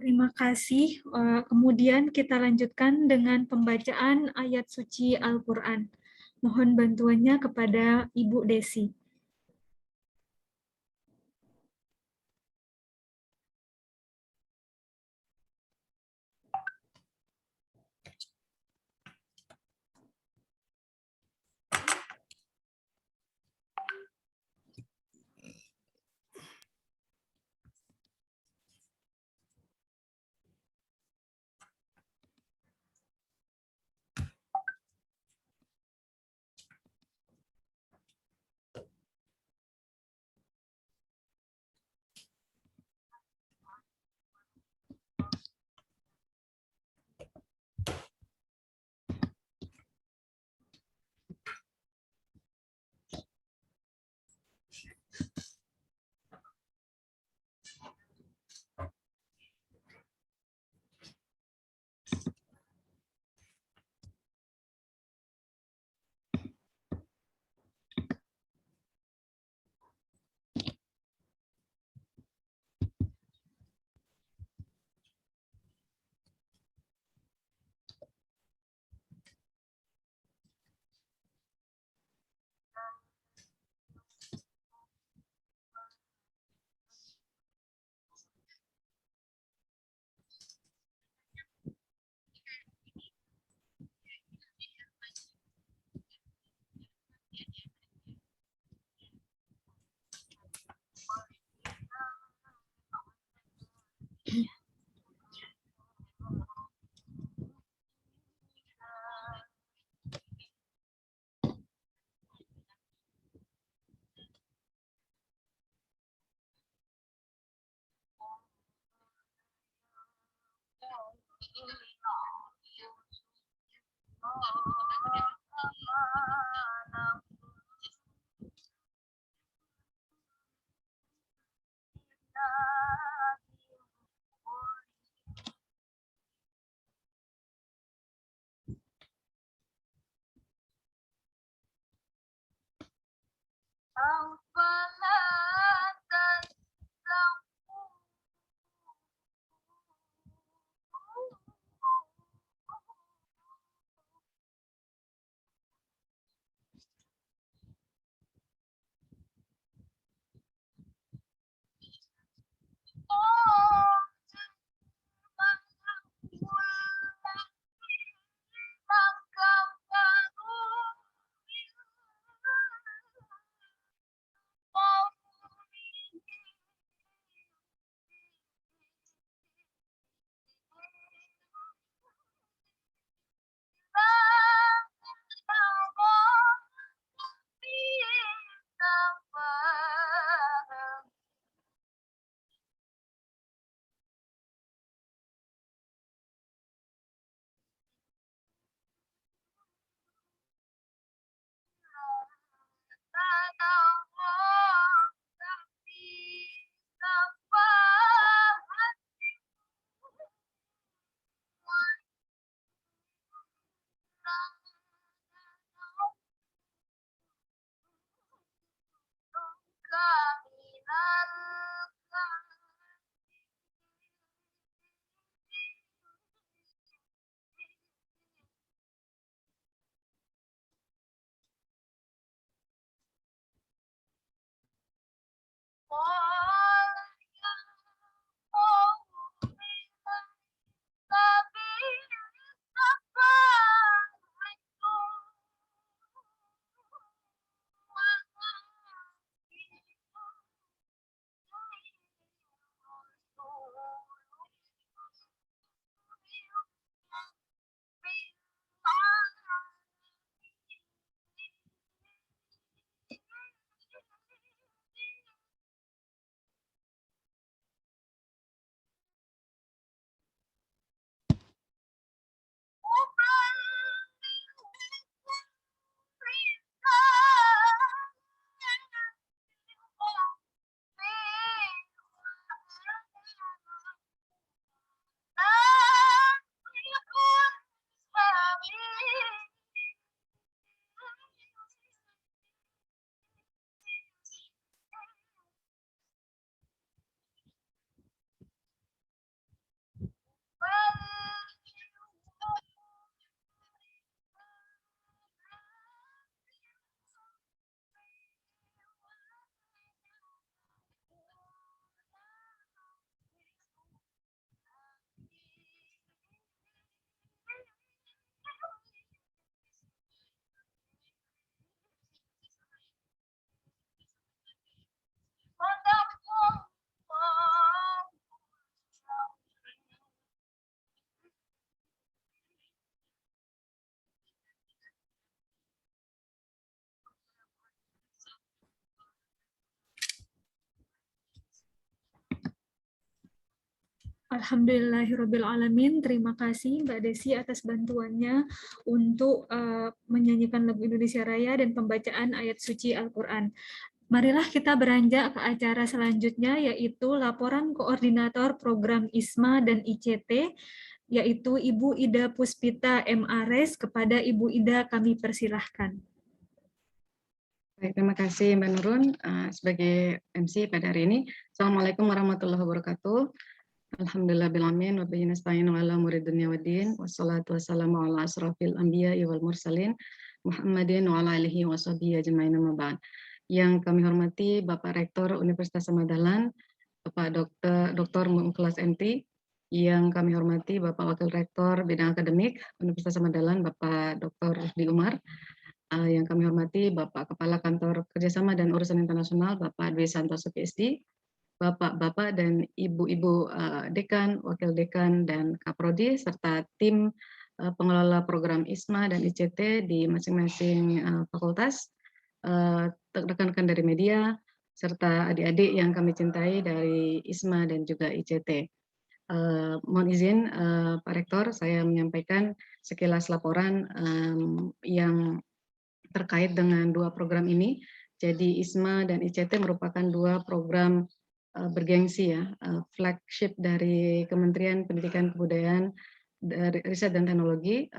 Terima kasih. Kemudian kita lanjutkan dengan pembacaan ayat suci Al-Quran. Mohon bantuannya kepada Ibu Desi. Alhamdulillahirabbil alamin. Terima kasih Mbak Desi atas bantuannya untuk menyanyikan lagu Indonesia Raya dan pembacaan ayat suci Al-Qur'an. Marilah kita beranjak ke acara selanjutnya, yaitu laporan koordinator program ISMA dan ICT, yaitu Ibu Ida Puspita MAres. Kepada Ibu Ida kami persilahkan. Baik, terima kasih Mbak Nurun sebagai MC pada hari ini. Assalamualaikum warahmatullahi wabarakatuh. Alhamdulillah bilamin wa bihi nasta'inu ala umuri dunya waddin wassalatu wassalamu ala asrafil anbiya wal mursalin Muhammadin wa ala alihi wa sahbihi ajma'in amma ba'd. Yang kami hormati Bapak Rektor Universitas Samahdahlan, Bapak Dr. Mukhlas MT, yang kami hormati Bapak Wakil Rektor Bidang Akademik Universitas Samahdahlan, Bapak Dr. Rusdi Umar, yang kami hormati Bapak Kepala Kantor Kerjasama dan Urusan Internasional, Bapak Dwi Santoso PhD, Bapak-bapak dan ibu-ibu dekan, wakil dekan, dan kaprodi, serta tim pengelola program ISMA dan ICT di masing-masing fakultas, rekan-rekan dari media, serta adik-adik yang kami cintai dari ISMA dan juga ICT. Mohon izin Pak Rektor, saya menyampaikan sekilas laporan yang terkait dengan dua program ini. Jadi ISMA dan ICT merupakan dua program bergengsi ya, flagship dari Kementerian Pendidikan Kebudayaan, Riset dan Teknologi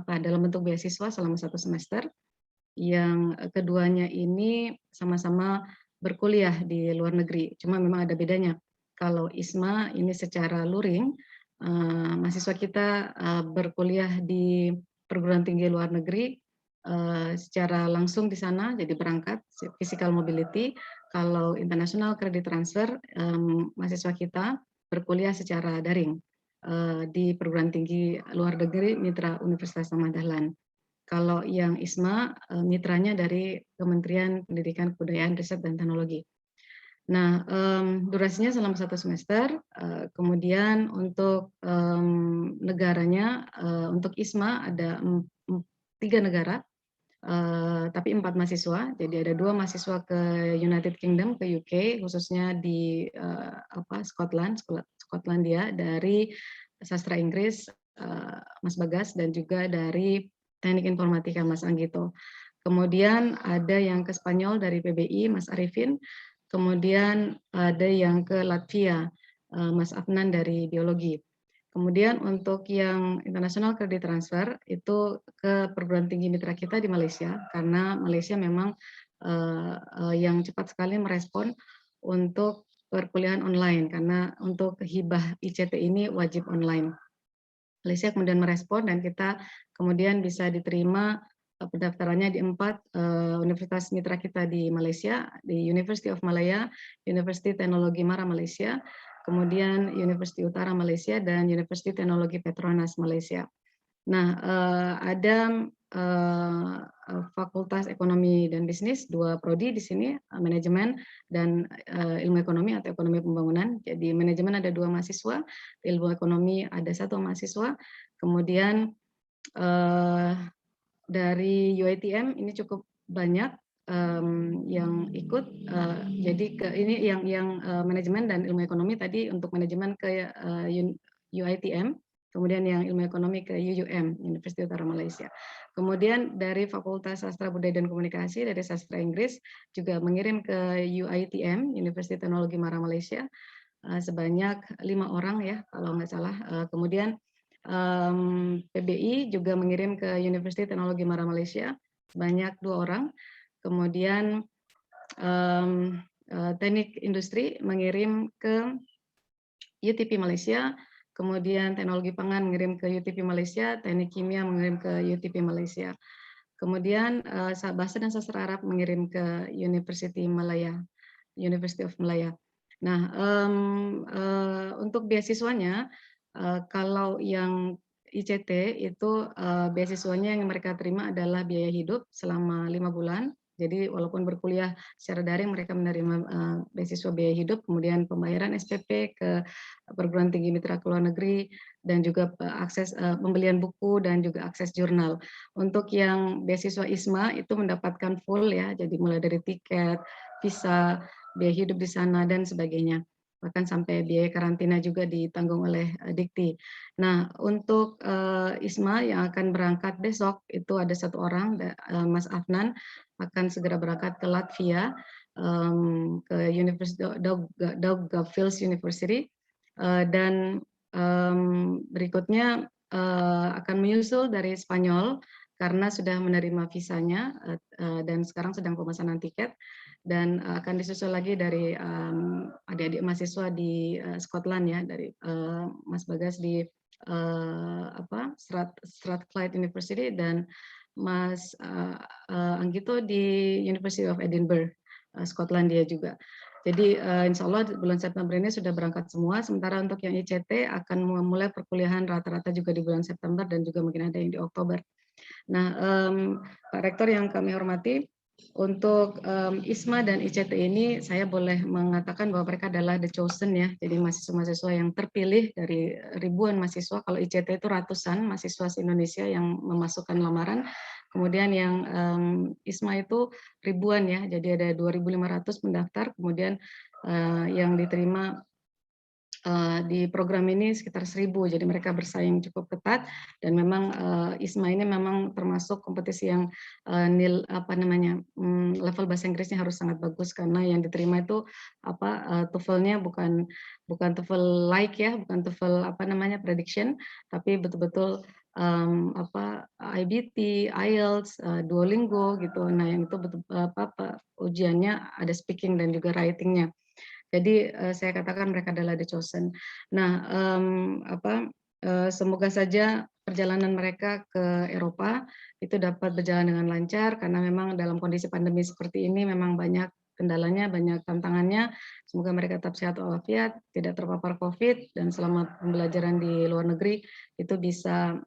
dalam bentuk beasiswa selama 1 semester. Yang keduanya ini sama-sama berkuliah di luar negeri, cuma memang ada bedanya. Kalau ISMA ini secara luring, mahasiswa kita berkuliah di perguruan tinggi luar negeri secara langsung di sana, jadi berangkat physical mobility. Kalau international credit transfer, mahasiswa kita berkuliah secara daring di perguruan tinggi luar negeri mitra Universitas Samahdahlan. Kalau yang ISMA mitranya dari Kementerian Pendidikan Kebudayaan Riset dan Teknologi. Nah, durasinya selama 1 semester. Kemudian untuk negaranya, untuk ISMA ada 3 negara. Tapi 4 mahasiswa, jadi ada 2 mahasiswa ke United Kingdom, ke UK, khususnya di Skotlandia, dari sastra Inggris Mas Bagas, dan juga dari Teknik Informatika Mas Anggito. Kemudian ada yang ke Spanyol dari PBI Mas Arifin, kemudian ada yang ke Latvia Mas Afnan dari Biologi. Kemudian untuk yang international credit transfer itu ke perguruan tinggi mitra kita di Malaysia, karena Malaysia memang yang cepat sekali merespon untuk perkuliahan online, karena untuk hibah ICT ini wajib online. Malaysia kemudian merespon dan kita kemudian bisa diterima pendaftarannya di 4 universitas mitra kita di Malaysia, di University of Malaya, University Teknologi Mara Malaysia, kemudian University Utara Malaysia, dan University Teknologi Petronas Malaysia. Nah, ada Fakultas Ekonomi dan Bisnis, 2 prodi di sini, manajemen dan ilmu ekonomi atau ekonomi pembangunan. Jadi manajemen ada 2 mahasiswa, ilmu ekonomi ada 1 mahasiswa, kemudian dari UiTM ini cukup banyak yang ikut. Jadi ini yang manajemen dan ilmu ekonomi tadi, untuk manajemen ke UiTM, kemudian yang ilmu ekonomi ke UUM, Universitas Utara Malaysia. Kemudian dari Fakultas Sastra Budaya dan Komunikasi dari sastra Inggris juga mengirim ke UiTM, Universitas Teknologi Mara Malaysia, sebanyak 5 orang ya kalau nggak salah. Kemudian PBI juga mengirim ke Universitas Teknologi Mara Malaysia sebanyak 2 orang. Kemudian Teknik Industri mengirim ke UTP Malaysia, kemudian Teknologi Pangan mengirim ke UTP Malaysia, Teknik Kimia mengirim ke UTP Malaysia. Kemudian Bahasa dan Sastra Arab mengirim ke University of Malaya. Nah, untuk beasiswanya, kalau yang ICT itu beasiswanya yang mereka terima adalah biaya hidup selama 5 bulan. Jadi walaupun berkuliah secara daring, mereka menerima beasiswa biaya hidup, kemudian pembayaran SPP ke perguruan tinggi mitra ke luar negeri, dan juga akses pembelian buku dan juga akses jurnal. Untuk yang beasiswa ISMA itu mendapatkan full ya, jadi mulai dari tiket, visa, biaya hidup di sana dan sebagainya. bahkan sampai biaya karantina juga ditanggung oleh Dikti. Nah, untuk ISMA yang akan berangkat besok itu ada 1 orang, Mas Afnan akan segera berangkat ke Latvia, ke University Daugavpils University, dan berikutnya akan menyusul dari Spanyol karena sudah menerima visanya dan sekarang sedang pemesanan tiket, dan akan disusul lagi dari adik-adik mahasiswa di Scotland ya, dari Mas Bagas di Strathclyde University dan Mas Anggito di University of Edinburgh, Skotlandia juga. Jadi insya Allah bulan September ini sudah berangkat semua, sementara untuk yang ICT akan memulai perkuliahan rata-rata juga di bulan September dan juga mungkin ada yang di Oktober. Nah, Pak Rektor yang kami hormati, untuk ISMA dan ICT ini saya boleh mengatakan bahwa mereka adalah the chosen ya, jadi mahasiswa-mahasiswa yang terpilih dari ribuan mahasiswa. Kalau ICT itu ratusan mahasiswa se-Indonesia yang memasukkan lamaran, kemudian yang ISMA itu ribuan ya, jadi ada 2.500 pendaftar, kemudian yang diterima di program ini sekitar 1.000, jadi mereka bersaing cukup ketat, dan memang ISMA ini memang termasuk kompetisi yang level bahasa Inggrisnya harus sangat bagus, karena yang diterima itu TOEFL-nya bukan TOEFL like ya, bukan TOEFL prediction, tapi betul-betul IBT, IELTS, Duolingo gitu. Nah, yang itu betul ujiannya ada speaking dan juga writing-nya. Jadi saya katakan mereka adalah the chosen. Nah, semoga saja perjalanan mereka ke Eropa itu dapat berjalan dengan lancar, karena memang dalam kondisi pandemi seperti ini memang banyak kendalanya, banyak tantangannya. Semoga mereka tetap sehat walafiat, tidak terpapar COVID, dan selama pembelajaran di luar negeri itu bisa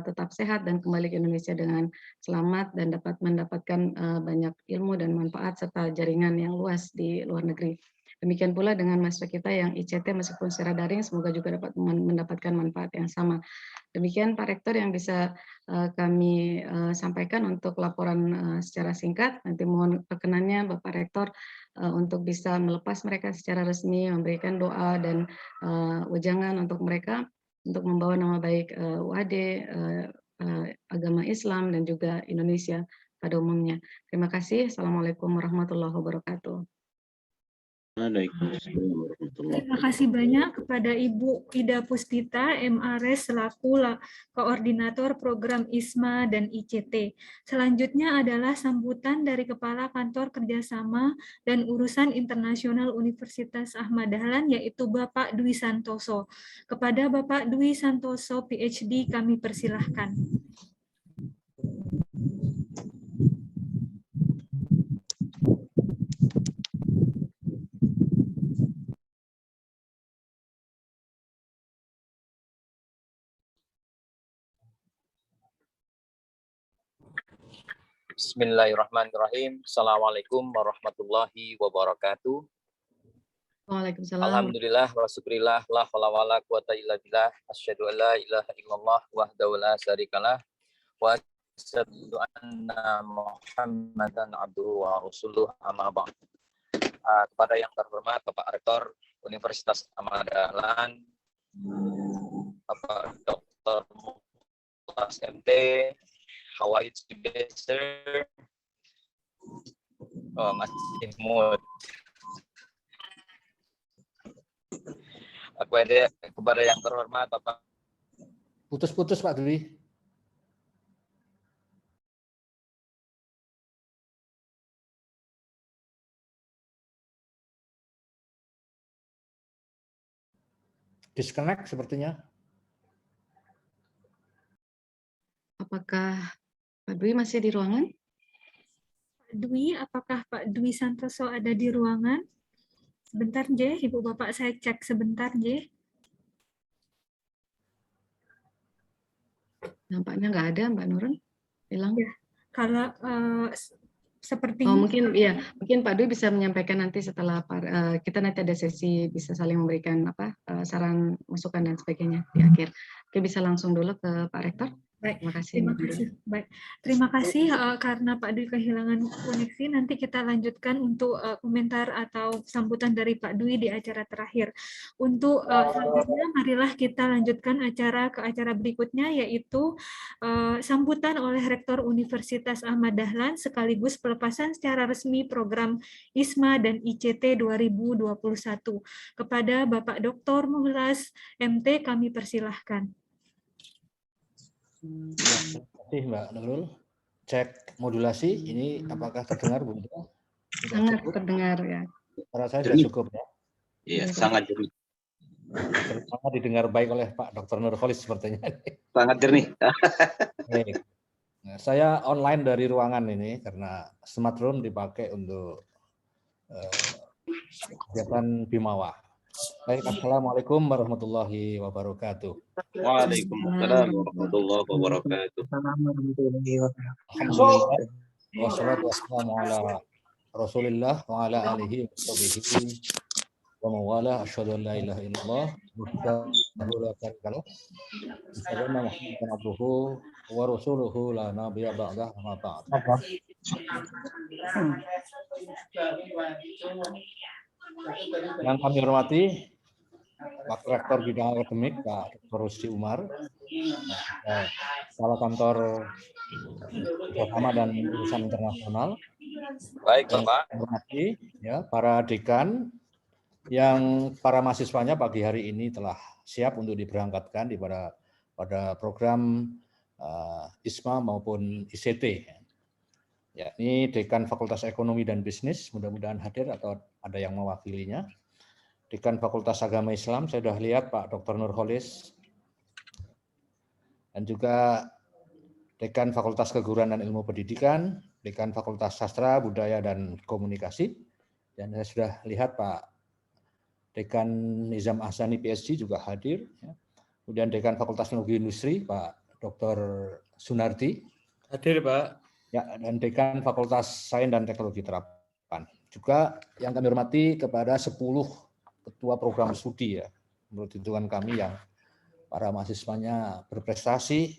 tetap sehat dan kembali ke Indonesia dengan selamat dan dapat mendapatkan banyak ilmu dan manfaat serta jaringan yang luas di luar negeri. Demikian pula dengan mahasiswa kita yang ICT meskipun secara daring, semoga juga dapat mendapatkan manfaat yang sama. Demikian Pak Rektor yang bisa kami sampaikan untuk laporan secara singkat. Nanti mohon perkenannya Bapak Rektor untuk bisa melepas mereka secara resmi, memberikan doa dan wejangan untuk mereka, untuk membawa nama baik UAD, agama Islam, dan juga Indonesia pada umumnya. Terima kasih. Assalamualaikum warahmatullahi wabarakatuh. Terima kasih banyak kepada Ibu Ida Puspita, MAres selaku Koordinator Program ISMA dan ICT. Selanjutnya adalah sambutan dari Kepala Kantor Kerjasama dan Urusan Internasional Universitas Ahmad Dahlan, yaitu Bapak Dwi Santoso. Kepada Bapak Dwi Santoso, PhD, kami persilahkan. Bismillahirrahmanirrahim. Assalamualaikum warahmatullahi wabarakatuh. Waalaikumsalam. Alhamdulillah wa syukrillah, la haula wala quwata illa billah, asyhadu an la ilaha illallah wahdahu la syarikalah, wa asyhadu anna Muhammadan abduhu wa rasuluh, amma ba'd. Kepada yang terhormat Bapak Rektor Universitas Ahmad Dahlan, Bapak Dr. Mukhlas MT, Hawaii Beser, Mas Imut. Kepada yang terhormat Bapak. Putus-putus Pak Dwi. Disconnect sepertinya. Apakah Pak Dwi masih di ruangan? Pak Dwi, apakah Pak Dwi Santoso ada di ruangan? Sebentar, J. Ibu Bapak, saya cek sebentar, J. Nampaknya nggak ada, Mbak Nurun. Hilang. Ya, kalau sepertinya. Oh, mungkin Pak Dwi bisa menyampaikan nanti setelah kita nanti ada sesi bisa saling memberikan saran, masukan dan sebagainya di akhir. Oke, bisa langsung dulu ke Pak Rektor. Baik, Terima kasih. terima kasih. Baik, terima kasih karena Pak Dwi kehilangan koneksi. Nanti kita lanjutkan untuk komentar atau sambutan dari Pak Dwi di acara terakhir. Untuk selanjutnya, marilah kita lanjutkan ke acara berikutnya, yaitu sambutan oleh Rektor Universitas Ahmad Dahlan sekaligus pelepasan secara resmi program ISMA dan ICT 2021. Kepada Bapak Dr. Muhlas MT kami persilahkan. Ya, terima kasih Mbak Nurul. Cek modulasi, ini apakah terdengar Bu? Sangat terdengar ya. Suara saya sudah cukup ya. Iya, sangat jernih. Terutama didengar baik oleh Pak Dr. Nurholis sepertinya. Sangat jernih. Baik. Nah, saya online dari ruangan ini karena smart room dipakai untuk kegiatan Bimawa. Baik, assalamualaikum warahmatullahi wabarakatuh. Waalaikumsalam warahmatullahi wabarakatuh. Alhamdulillah. Wassalatu wassalamu ala Rasulillah wa ala alihi wa sahbihi wa mawala asyhadu an la ilaha illallah wa la syarika lahu asyhadu anna Muhammadan abduhu wa rasuluhu la nabiyya ba'dah ma ba'd. Yang kami hormati Wakil Rektor Bidang Akademik Pak Dr. Rusdi Umar, Kepala Kantor Bersama dan Urusan Internasional. Baik, Bapak. Hormati ya para dekan yang para mahasiswanya pagi hari ini telah siap untuk diberangkatkan pada program ISMA maupun ICT. Ya, ini Dekan Fakultas Ekonomi dan Bisnis, mudah-mudahan hadir atau ada yang mewakilinya. Dekan Fakultas Agama Islam, saya sudah lihat Pak Dr. Nurholis. Dan juga Dekan Fakultas Keguruan dan Ilmu Pendidikan, Dekan Fakultas Sastra, Budaya, dan Komunikasi. Dan saya sudah lihat Pak Dekan Nizam Ahsani PhD juga hadir. Kemudian Dekan Fakultas Teknologi Industri, Pak Dr. Sunardi. Hadir, Pak. Ya, dan Dekan Fakultas Sains dan Teknologi Terapan. Juga yang kami hormati kepada 10 ketua program studi ya, menurut hitungan kami yang para mahasiswanya berprestasi,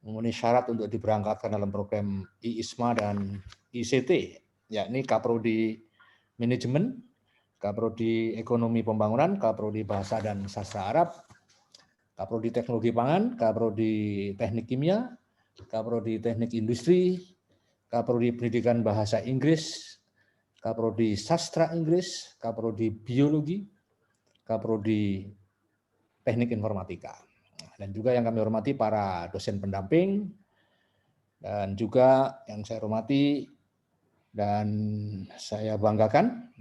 memenuhi syarat untuk diberangkatkan dalam program ISMA dan ICT, yakni Kaprodi Manajemen, Kaprodi Ekonomi Pembangunan, Kaprodi Bahasa dan Sastra Arab, Kaprodi Teknologi Pangan, Kaprodi Teknik Kimia, Kaprodi Teknik Industri, Kaprodi Pendidikan Bahasa Inggris, Kaprodi Sastra Inggris, Kaprodi Biologi, Kaprodi Teknik Informatika. Dan juga yang kami hormati para dosen pendamping, dan juga yang saya hormati dan saya banggakan,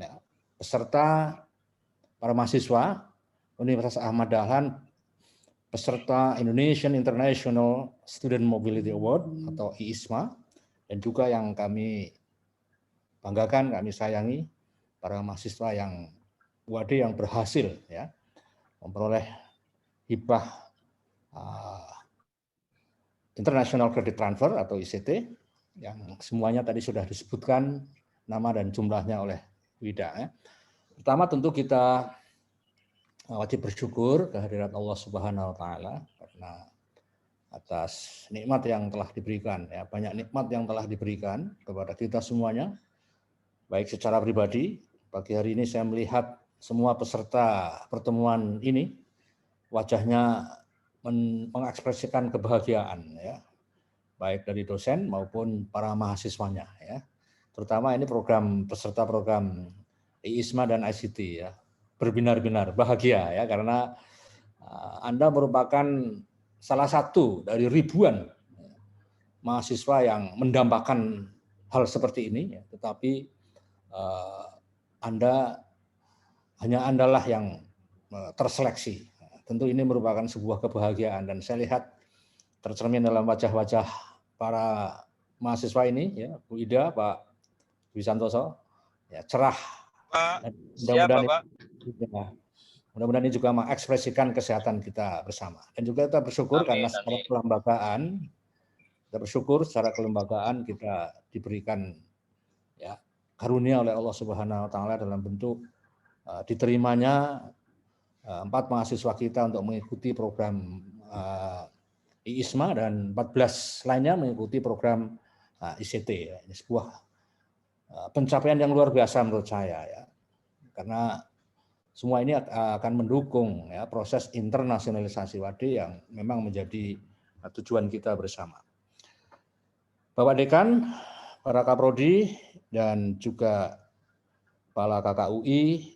peserta para mahasiswa Universitas Ahmad Dahlan, peserta Indonesian International Student Mobility Award atau IISMA, dan juga yang kami banggakan, kami sayangi para mahasiswa yang UAD yang berhasil ya memperoleh hibah International Credit Transfer atau ICT yang semuanya tadi sudah disebutkan nama dan jumlahnya oleh Wida. Ya. Pertama tentu kita wajib bersyukur kehadirat Allah Subhanahu wa taala karena atas nikmat yang telah diberikan ya, banyak nikmat yang telah diberikan kepada kita semuanya. Baik secara pribadi, pagi hari ini saya melihat semua peserta pertemuan ini wajahnya mengekspresikan kebahagiaan ya. Baik dari dosen maupun para mahasiswanya ya. Terutama ini peserta program ISMA dan ICT ya. Berbinar-binar bahagia ya karena Anda merupakan salah satu dari ribuan mahasiswa yang mendambakan hal seperti ini ya, tetapi Andalah yang terseleksi. Tentu ini merupakan sebuah kebahagiaan dan saya lihat tercermin dalam wajah-wajah para mahasiswa ini ya, Bu Ida, Pak Wisantoso, ya cerah. Pak, siap Bapak. Mudah-mudahan ini juga mengekspresikan kesehatan kita bersama. Dan juga kita bersyukur karena secara kelembagaan kita diberikan ya karunia oleh Allah Subhanahu wa taala dalam bentuk diterimanya 4 mahasiswa kita untuk mengikuti program ISMA dan 14 lainnya mengikuti program ICT. Ya. Ini sebuah pencapaian yang luar biasa menurut saya ya. Karena semua ini akan mendukung ya proses internasionalisasi WADE yang memang menjadi tujuan kita bersama. Bapak Dekan, para Kaprodi dan juga para KKUI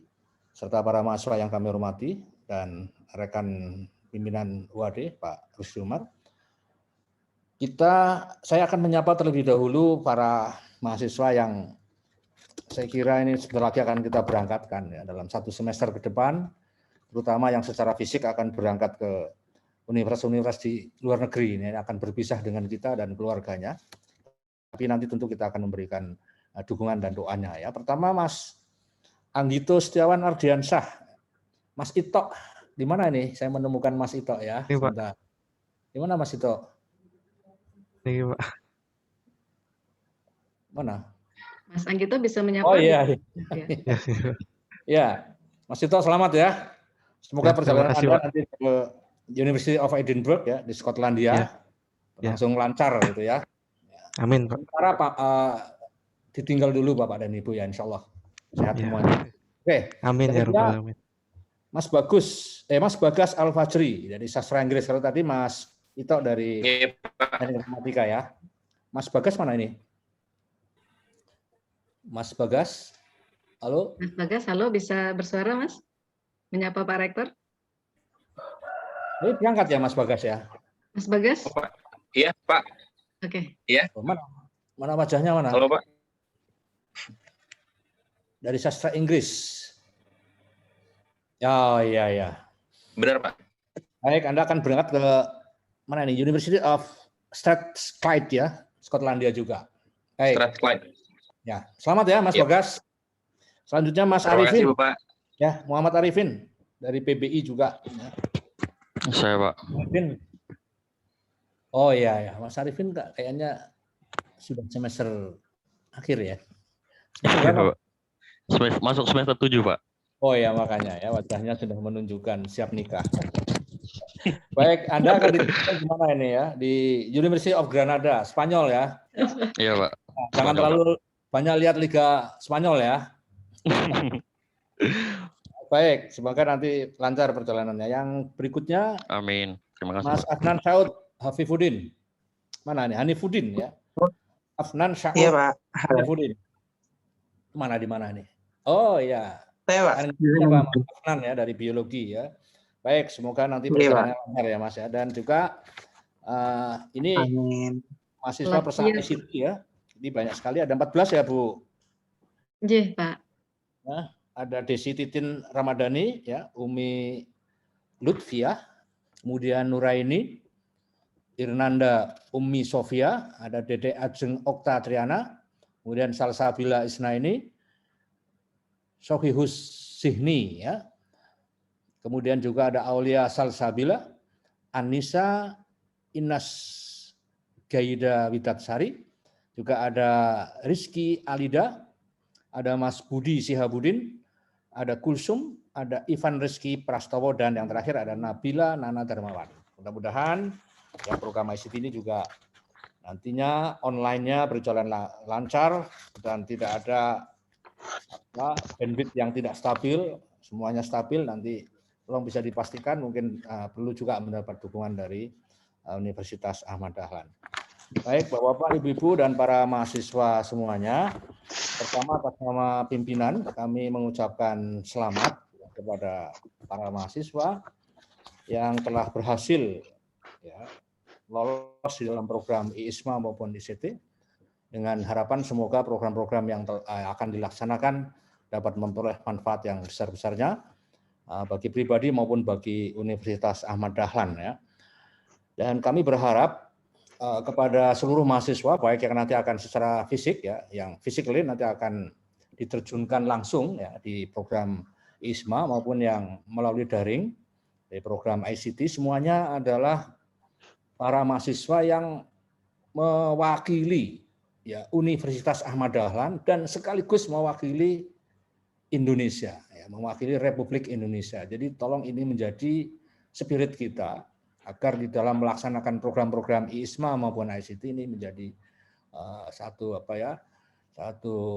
serta para mahasiswa yang kami hormati dan rekan pimpinan WADE Pak Rusdi Umar. Saya akan menyapa terlebih dahulu para mahasiswa yang saya kira ini sebentar lagi akan kita berangkatkan ya, dalam 1 semester ke depan, terutama yang secara fisik akan berangkat ke universitas-universitas di luar negeri ini akan berpisah dengan kita dan keluarganya. Tapi nanti tentu kita akan memberikan dukungan dan doanya ya. Pertama Mas Anggito Setiawan Ardiansyah, Mas Ito, di mana ini? Saya menemukan Mas Ito ya. Sebentar. Di mana Mas Ito? Ini Pak. Mana? Mas Anggito bisa menyapa. Oh iya. Ya. Ya, Mas Ito selamat ya. Semoga Ya, perjalanan kasih, Anda Pak. nanti ke University of Edinburgh ya di Skotlandia langsung lancar gitu ya. Amin, Pak. Sementara Pak ditinggal dulu Bapak dan Ibu ya, insya Allah sehat Ya. semuanya. Oke. Amin ya Rabbal alamin. Mas Bagas Al-Fajri dari Sastra Inggris. Kalau tadi Mas Ito dari Teknik Informatika ya. Mas Bagas mana ini? Mas Bagas, halo? Mas Bagas, halo, bisa bersuara Mas? Menyapa Pak Rektor? Ini berangkat ya Mas Bagas ya? Mas Bagas? Iya, Pak. Oke. Oh, mana wajahnya mana? Halo, Pak. Dari Sastra Inggris. Oh iya ya. Benar, Pak. Baik, Anda akan berangkat ke mana nih? University of Strathclyde ya, Skotlandia juga. Baik. Strathclyde. Ya, selamat ya Mas Ya. Bagas. Selanjutnya Mas Terima kasih, Arifin. Bapak. Ya, Muhammad Arifin dari PBI juga. Ya. Saya Pak. Arifin. Oh iya ya, Mas Arifin kayaknya sudah semester akhir ya. Iya, Pak. Masuk semester 7 Pak. Oh ya, makanya ya wajahnya sudah menunjukkan siap nikah. Baik, Anda akan ditempatkan di mana ini ya? Di University of Granada, Spanyol ya. Iya Pak. Nah, jangan terlalu banyak lihat Liga Spanyol ya. Baik, semoga nanti lancar perjalanannya. Yang berikutnya Amin. Terima kasih Mas Pak. Afnan Saud Hafifuddin. Mana nih? Hanifuddin ya. Afnan Saud Iya, Pak. Hafifuddin. Mana di mana nih? Oh ya. Saya, Pak. Pak Mas Afnan ya dari biologi ya. Baik, semoga nanti Iya, perjalanannya lancar ya Mas ya. Dan juga ini Amin. mahasiswa persamaan ICT ya. Ini banyak sekali, ada 14 ya Bu. Iya, Pak. Nah, ada Desi Titin Ramadhani ya, Umi Lutfiah, kemudian Nuraini, Irnanda Umi Sofia, ada Dede Ajeng Okta Triana, kemudian Salsabila Isnaini, Sohihus Sihni ya. Kemudian juga ada Aulia Salsabila, Anissa Inas Gaida Widatsari, juga ada Rizky Alida, ada Mas Budi Sihabudin, ada Kulsum, ada Ivan Rizky Prastowo, dan yang terakhir ada Nabila Nana Darmawan. Mudah-mudahan yang program ICT ini juga nantinya online-nya berjalan lancar dan tidak ada bandwidth yang tidak stabil, semuanya stabil. Nanti tolong bisa dipastikan, mungkin perlu juga mendapat dukungan dari Universitas Ahmad Dahlan. Baik, Bapak-bapak, Ibu-ibu, dan para mahasiswa semuanya. Pertama, atas nama pimpinan, kami mengucapkan selamat kepada para mahasiswa yang telah berhasil ya, lolos di dalam program ISMA maupun ICT, dengan harapan semoga program-program yang akan dilaksanakan dapat memperoleh manfaat yang besar-besarnya bagi pribadi maupun bagi Universitas Ahmad Dahlan ya. Dan kami berharap kepada seluruh mahasiswa, baik yang nanti akan secara fisik ya, yang physically nanti akan diterjunkan langsung ya di program ISMA maupun yang melalui daring di program ICT, semuanya adalah para mahasiswa yang mewakili ya Universitas Ahmad Dahlan dan sekaligus mewakili Indonesia, ya, mewakili Republik Indonesia. Jadi tolong ini menjadi spirit kita agar di dalam melaksanakan program-program ISMA maupun ICT ini menjadi satu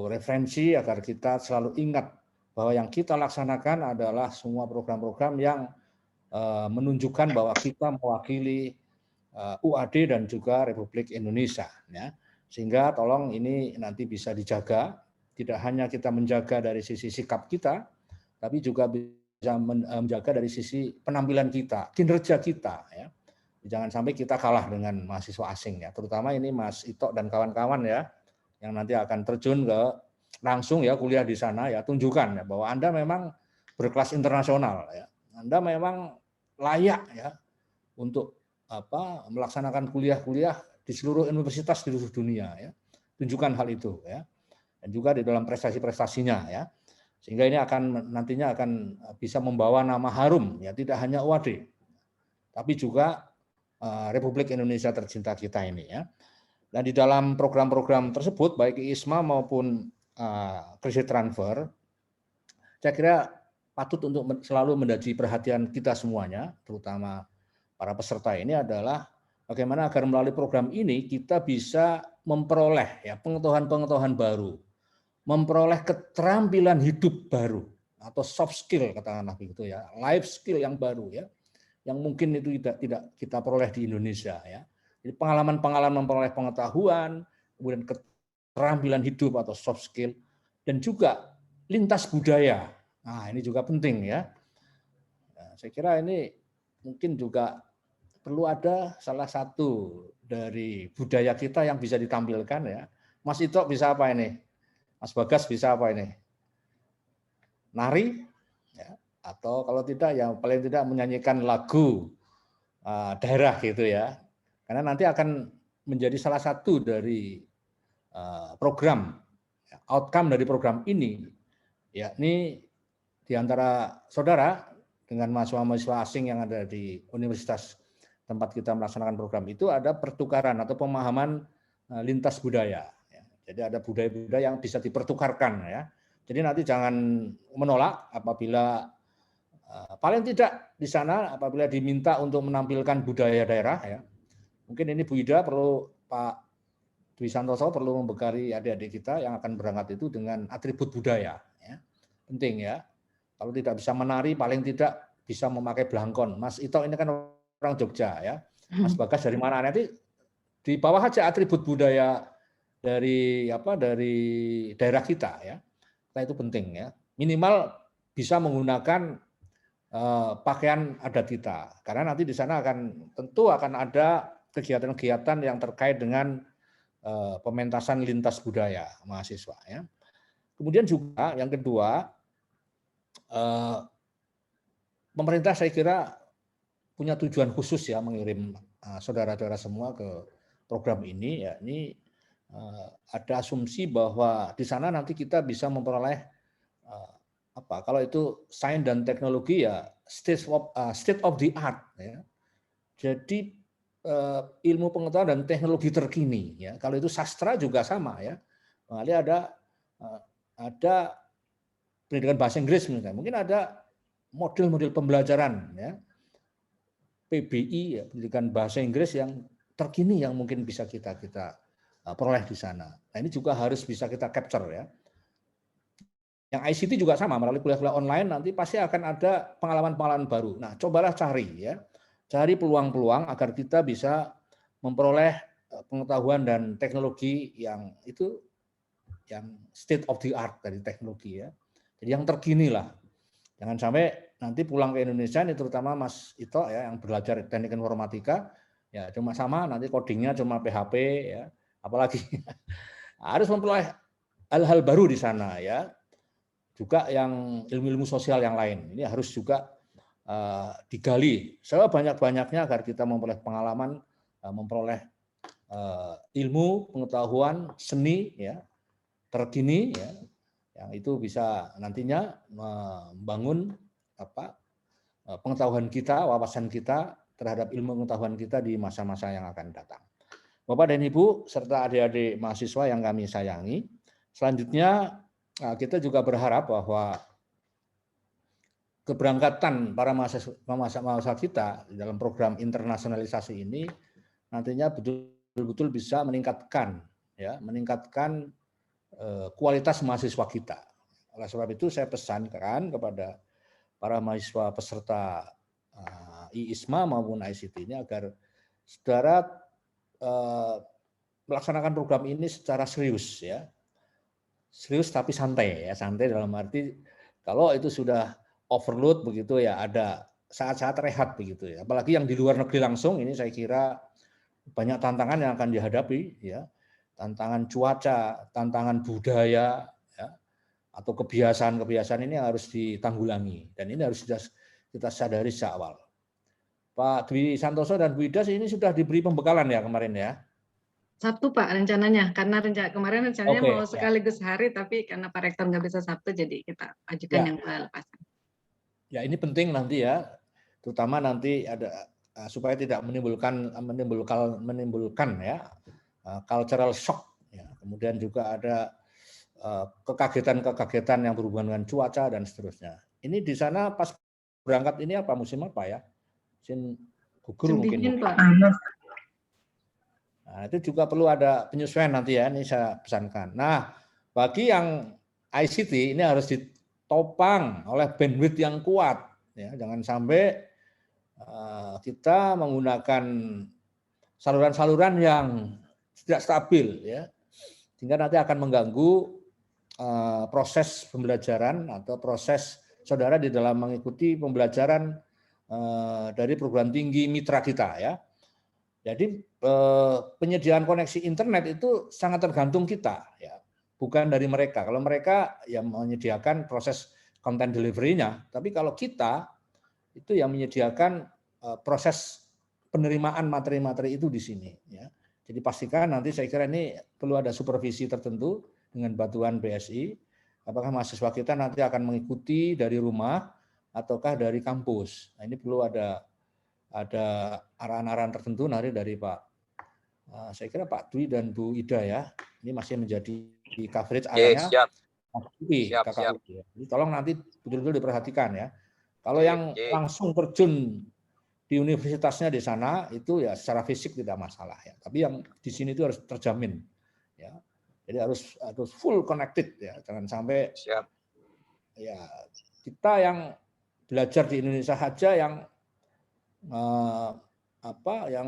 referensi agar kita selalu ingat bahwa yang kita laksanakan adalah semua program-program yang menunjukkan bahwa kita mewakili UAD dan juga Republik Indonesia, ya. Sehingga tolong ini nanti bisa dijaga, tidak hanya kita menjaga dari sisi sikap kita, tapi juga bisa menjaga dari sisi penampilan kita, kinerja kita, ya. Jangan sampai kita kalah dengan mahasiswa asing, ya. Terutama ini Mas Ito dan kawan-kawan, ya, yang nanti akan terjun ke langsung ya kuliah di sana, ya, tunjukkan ya bahwa Anda memang berkelas internasional, ya. Anda memang layak ya untuk melaksanakan kuliah-kuliah di seluruh universitas di seluruh dunia, ya. Tunjukkan hal itu, ya. Dan juga di dalam prestasi-prestasinya, ya. Sehingga ini nantinya akan bisa membawa nama harum, ya, tidak hanya UAD, tapi juga Republik Indonesia tercinta kita ini, ya. Dan di dalam program-program tersebut baik ISMA maupun credit transfer, saya kira patut untuk selalu menjadi perhatian kita semuanya, terutama para peserta ini adalah bagaimana agar melalui program ini kita bisa memperoleh ya pengetahuan-pengetahuan baru, memperoleh keterampilan hidup baru atau soft skill katakanlah begitu ya, life skill yang baru ya, yang mungkin itu tidak kita peroleh di Indonesia ya. Jadi pengalaman-pengalaman memperoleh pengetahuan, kemudian keterampilan hidup atau soft skill, dan juga lintas budaya. Nah, ini juga penting ya. Nah, saya kira ini mungkin juga perlu ada salah satu dari budaya kita yang bisa ditampilkan ya. Mas Ito bisa apa ini? Mas Bagas bisa apa ini? Nari? Ya. Atau kalau tidak ya paling tidak menyanyikan lagu daerah gitu ya. Karena nanti akan menjadi salah satu dari program, outcome dari program ini, yakni di antara saudara dengan mahasiswa-mahasiswa asing yang ada di universitas tempat kita melaksanakan program itu ada pertukaran atau pemahaman lintas budaya. Jadi ada budaya-budaya yang bisa dipertukarkan ya. Jadi nanti jangan menolak apabila paling tidak di sana apabila diminta untuk menampilkan budaya daerah ya. Mungkin ini Bu Ida perlu Pak Dwi Santoso perlu membekali adik-adik kita yang akan berangkat itu dengan atribut budaya ya. Penting ya. Kalau tidak bisa menari, paling tidak bisa memakai blangkon. Mas Ito ini kan orang Jogja ya. Mas Bagas dari mana? Nanti di bawah aja atribut budaya dari daerah kita ya. Nah, itu penting ya. Minimal bisa menggunakan pakaian adat kita. Karena nanti di sana tentu akan ada kegiatan-kegiatan yang terkait dengan pementasan lintas budaya mahasiswa ya. Kemudian juga yang kedua, pemerintah saya kira punya tujuan khusus ya mengirim saudara-saudara semua ke program ini, yakni ada asumsi bahwa di sana nanti kita bisa memperoleh kalau itu sains dan teknologi ya state of the art ya. Jadi ilmu pengetahuan dan teknologi terkini ya. Kalau itu sastra juga sama ya. Ada pendidikan bahasa Inggris misalnya. Mungkin ada model-model pembelajaran ya. PBI ya, pendidikan bahasa Inggris yang terkini yang mungkin bisa kita peroleh di sana. Nah, ini juga harus bisa kita capture ya. Yang ICT juga sama, melalui kuliah-kuliah online nanti pasti akan ada pengalaman-pengalaman baru. Nah, cobalah cari ya. Cari peluang-peluang agar kita bisa memperoleh pengetahuan dan teknologi yang state of the art dari teknologi ya. Jadi yang terkini lah. Jangan sampai nanti pulang ke Indonesia ini terutama Mas Ito ya yang belajar teknik informatika ya cuma sama nanti codingnya cuma PHP ya. Apalagi harus memperoleh hal-hal baru di sana ya. Juga yang ilmu-ilmu sosial yang lain. Ini harus juga digali sebanyak-banyaknya agar kita memperoleh pengalaman, memperoleh ilmu, pengetahuan, seni ya terkini ya, yang itu bisa nantinya membangun pengetahuan kita, wawasan kita terhadap ilmu pengetahuan kita di masa-masa yang akan datang. Bapak dan Ibu serta adik-adik mahasiswa yang kami sayangi, selanjutnya kita juga berharap bahwa keberangkatan para mahasiswa kita dalam program internasionalisasi ini nantinya betul-betul bisa meningkatkan kualitas mahasiswa kita. Oleh sebab itu saya pesankan kepada para mahasiswa peserta IISMA maupun ICT ini agar saudara melaksanakan program ini secara serius ya. Serius tapi santai ya, santai dalam arti kalau itu sudah overload begitu ya ada saat-saat rehat begitu ya. Apalagi yang di luar negeri langsung ini saya kira banyak tantangan yang akan dihadapi ya. Tantangan cuaca, tantangan budaya ya, atau kebiasaan-kebiasaan ini harus ditanggulangi dan ini harus kita sadari sejak awal. Pak Dwi Santoso dan Bu Ida ini sudah diberi pembekalan ya kemarin ya. Sabtu Pak rencananya, karena kemarin rencananya Oke, mau sekaligus hari, tapi karena Pak Rektor nggak bisa Sabtu, jadi kita ajukan yang lepasan. Ya ini penting nanti ya, terutama nanti ada supaya tidak menimbulkan ya cultural shock. Ya. Kemudian juga ada kekagetan yang berhubungan dengan cuaca dan seterusnya. Ini di sana pas berangkat ini apa musim apa ya? Musim gugur mungkin. Dingin, Pak. Nah, itu juga perlu ada penyesuaian nanti ya, ini saya pesankan. Nah, bagi yang ICT ini harus ditopang oleh bandwidth yang kuat. Ya, jangan sampai kita menggunakan saluran-saluran yang tidak stabil, ya, sehingga nanti akan mengganggu proses pembelajaran atau proses saudara di dalam mengikuti pembelajaran dari perguruan tinggi mitra kita, ya. Jadi penyediaan koneksi internet itu sangat tergantung kita, ya, bukan dari mereka. Kalau mereka yang menyediakan proses content delivery-nya, tapi kalau kita itu yang menyediakan proses penerimaan materi-materi itu di sini, ya. Jadi pastikan nanti saya kira ini perlu ada supervisi tertentu dengan bantuan BSI. Apakah mahasiswa kita nanti akan mengikuti dari rumah ataukah dari kampus? Nah, ini perlu ada arahan-arahan tertentu nanti dari Pak, saya kira Pak Dwi dan Bu Ida ya. Ini masih menjadi coverage arahnya. Siap. Siap. Jadi tolong nanti betul-betul diperhatikan ya. Kalau yang langsung terjun di universitasnya di sana itu ya secara fisik tidak masalah ya. Tapi yang di sini itu harus terjamin ya. Jadi harus full connected ya. Jangan sampai ya kita yang belajar di Indonesia saja yang yang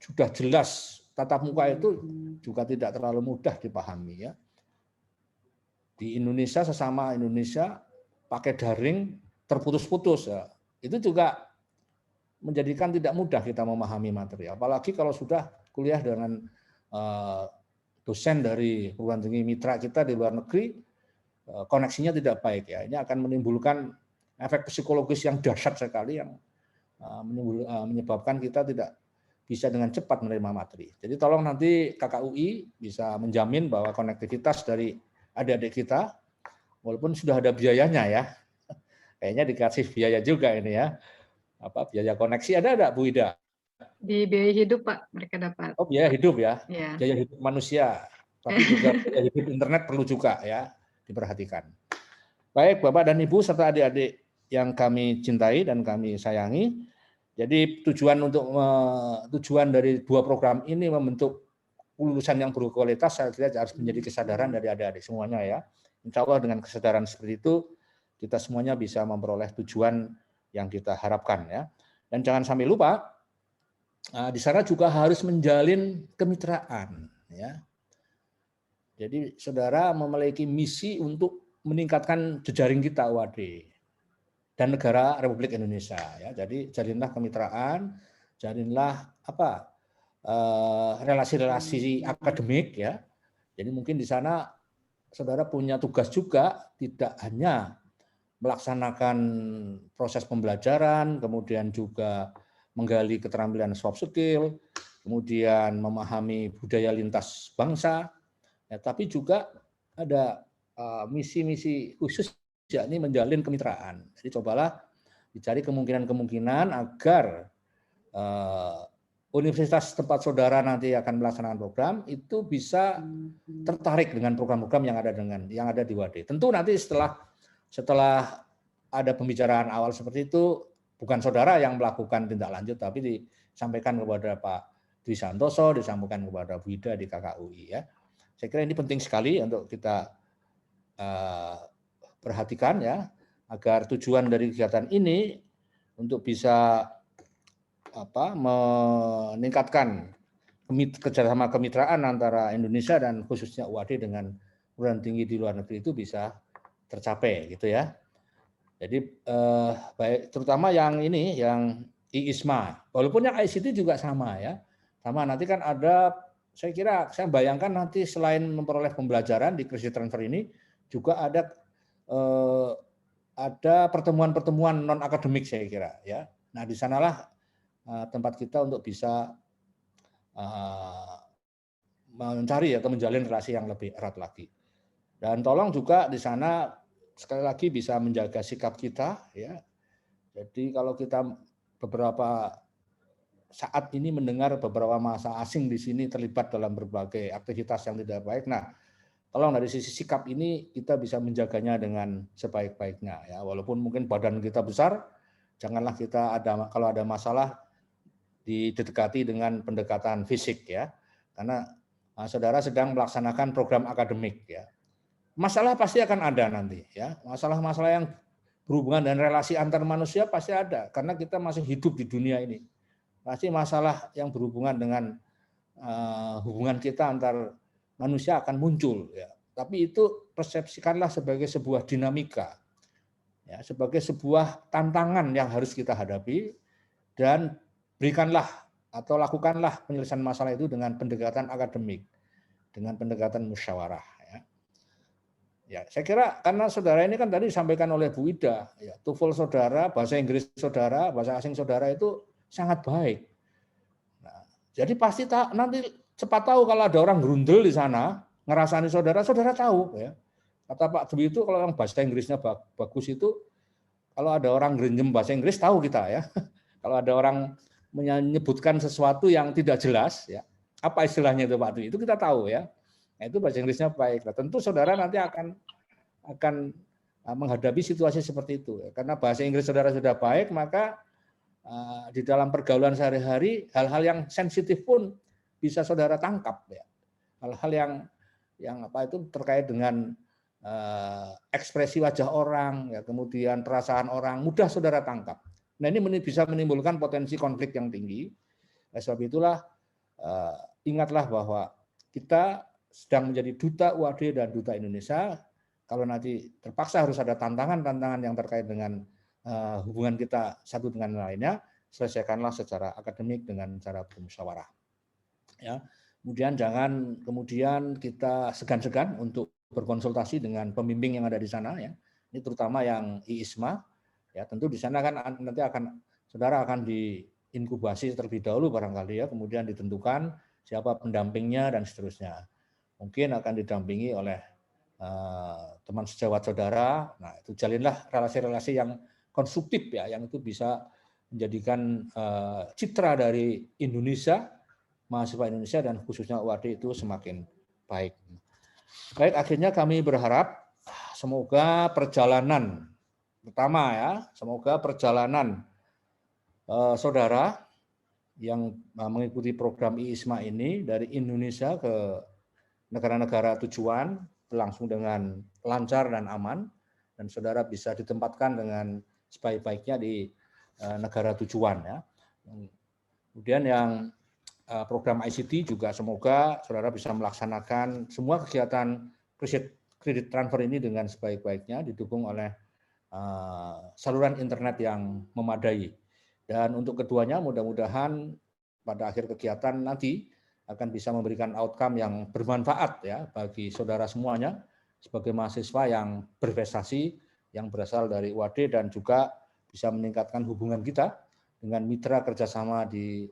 sudah jelas tatap muka itu juga tidak terlalu mudah dipahami ya. Di Indonesia sesama Indonesia pakai daring terputus-putus ya. Itu juga menjadikan tidak mudah kita memahami materi. Apalagi kalau sudah kuliah dengan dosen dari perguruan tinggi mitra kita di luar negeri, koneksinya tidak baik ya. Ini akan menimbulkan efek psikologis yang dahsyat sekali yang menyebabkan kita tidak bisa dengan cepat menerima materi. Jadi tolong nanti KKUI bisa menjamin bahwa konektivitas dari adik-adik kita, walaupun sudah ada biayanya ya, kayaknya dikasih biaya juga ini ya, biaya koneksi ada Bu Ida? Di biaya hidup Pak mereka dapat. Oh biaya hidup ya, ya. Biaya hidup manusia, tapi juga biaya hidup internet perlu juga ya diperhatikan. Baik Bapak dan Ibu serta adik-adik yang kami cintai dan kami sayangi. Jadi tujuan dari dua program ini membentuk lulusan yang berkualitas, saya kira harus menjadi kesadaran dari adik-adik semuanya ya. Insya Allah dengan kesadaran seperti itu kita semuanya bisa memperoleh tujuan yang kita harapkan ya. Dan jangan sampai lupa di sana juga harus menjalin kemitraan ya. Jadi saudara memiliki misi untuk meningkatkan jejaring kita UAD dan negara Republik Indonesia ya. Jadi jalinlah kemitraan, jalinlah relasi-relasi akademik ya. Jadi mungkin di sana saudara punya tugas juga tidak hanya melaksanakan proses pembelajaran, kemudian juga menggali keterampilan soft skill, kemudian memahami budaya lintas bangsa, ya, tapi juga ada misi-misi khusus yakni menjalin kemitraan. Jadi cobalah dicari kemungkinan-kemungkinan agar universitas tempat saudara nanti akan melaksanakan program itu bisa tertarik dengan program-program yang ada di WAD. Tentu nanti setelah ada pembicaraan awal seperti itu, bukan saudara yang melakukan tindak lanjut, tapi disampaikan kepada Pak Dwi Santoso, disampaikan kepada Bu Ida di KKUI ya. Saya kira ini penting sekali untuk kita perhatikan ya, agar tujuan dari kegiatan ini untuk bisa meningkatkan kerjasama kemitraan antara Indonesia dan khususnya UAD dengan perguruan tinggi di luar negeri itu bisa tercapai gitu ya. Jadi baik terutama yang ini yang IISMA, walaupun yang ICT juga sama ya. Sama nanti kan ada, saya bayangkan nanti selain memperoleh pembelajaran di credit transfer ini juga ada pertemuan-pertemuan non akademik saya kira ya. Nah di sanalah tempat kita untuk bisa mencari atau menjalin relasi yang lebih erat lagi. Dan tolong juga di sana sekali lagi bisa menjaga sikap kita ya. Jadi kalau kita beberapa saat ini mendengar beberapa massa asing di sini terlibat dalam berbagai aktivitas yang tidak baik. Nah, tolong dari sisi sikap ini kita bisa menjaganya dengan sebaik-baiknya ya. Walaupun mungkin badan kita besar, janganlah kita kalau ada masalah didekati dengan pendekatan fisik ya. Karena saudara sedang melaksanakan program akademik ya. Masalah pasti akan ada nanti ya. Masalah-masalah yang berhubungan dengan relasi antar manusia pasti ada karena kita masih hidup di dunia ini. Pasti masalah yang berhubungan dengan hubungan kita antar manusia akan muncul ya. Tapi itu persepsikanlah sebagai sebuah dinamika. Ya, sebagai sebuah tantangan yang harus kita hadapi dan berikanlah atau lakukanlah penyelesaian masalah itu dengan pendekatan akademik, dengan pendekatan musyawarah. Ya, saya kira karena saudara ini kan tadi disampaikan oleh Bu Ida, ya, TOEFL saudara, bahasa Inggris saudara, bahasa asing saudara itu sangat baik. Nah, jadi pasti nanti cepat tahu kalau ada orang gerundel di sana, ngerasani saudara, saudara tahu. Ya. Kata Pak Dwi itu kalau yang bahasa Inggrisnya bagus itu, kalau ada orang gerenjem bahasa Inggris tahu kita ya. Kalau ada orang menyebutkan sesuatu yang tidak jelas, ya apa istilahnya itu Pak Dwi, itu kita tahu ya. Nah, itu bahasa Inggrisnya baik. Nah, tentu saudara nanti akan menghadapi situasi seperti itu. Karena bahasa Inggris saudara sudah baik, maka di dalam pergaulan sehari-hari hal-hal yang sensitif pun bisa saudara tangkap. Ya. Hal-hal yang apa itu terkait dengan ekspresi wajah orang, ya, kemudian perasaan orang mudah saudara tangkap. Nah ini bisa menimbulkan potensi konflik yang tinggi. Sebab itulah ingatlah bahwa kita sedang menjadi duta UAD dan duta Indonesia. Kalau nanti terpaksa harus ada tantangan-tantangan yang terkait dengan hubungan kita satu dengan lainnya, selesaikanlah secara akademik dengan cara bermusyawarah. Ya, kemudian jangan kemudian kita segan-segan untuk berkonsultasi dengan pembimbing yang ada di sana. Ya, ini terutama yang IISMA. Ya, tentu di sana kan nanti saudara akan diinkubasi terlebih dahulu barangkali ya, kemudian ditentukan siapa pendampingnya dan seterusnya. Mungkin akan didampingi oleh teman sejawat saudara. Nah, itu jalinlah relasi-relasi yang konstruktif ya, yang itu bisa menjadikan citra dari Indonesia, mahasiswa Indonesia dan khususnya UAD itu semakin baik. Baik, akhirnya kami berharap semoga perjalanan pertama ya, semoga perjalanan saudara yang mengikuti program IISMA ini dari Indonesia ke negara-negara tujuan berlangsung dengan lancar dan aman, dan saudara bisa ditempatkan dengan sebaik-baiknya di negara tujuan ya. Kemudian yang program ICT juga semoga saudara bisa melaksanakan semua kegiatan kredit transfer ini dengan sebaik-baiknya, didukung oleh saluran internet yang memadai. Dan untuk keduanya mudah-mudahan pada akhir kegiatan nanti akan bisa memberikan outcome yang bermanfaat ya bagi saudara semuanya sebagai mahasiswa yang berprestasi, yang berasal dari UAD dan juga bisa meningkatkan hubungan kita dengan mitra kerjasama di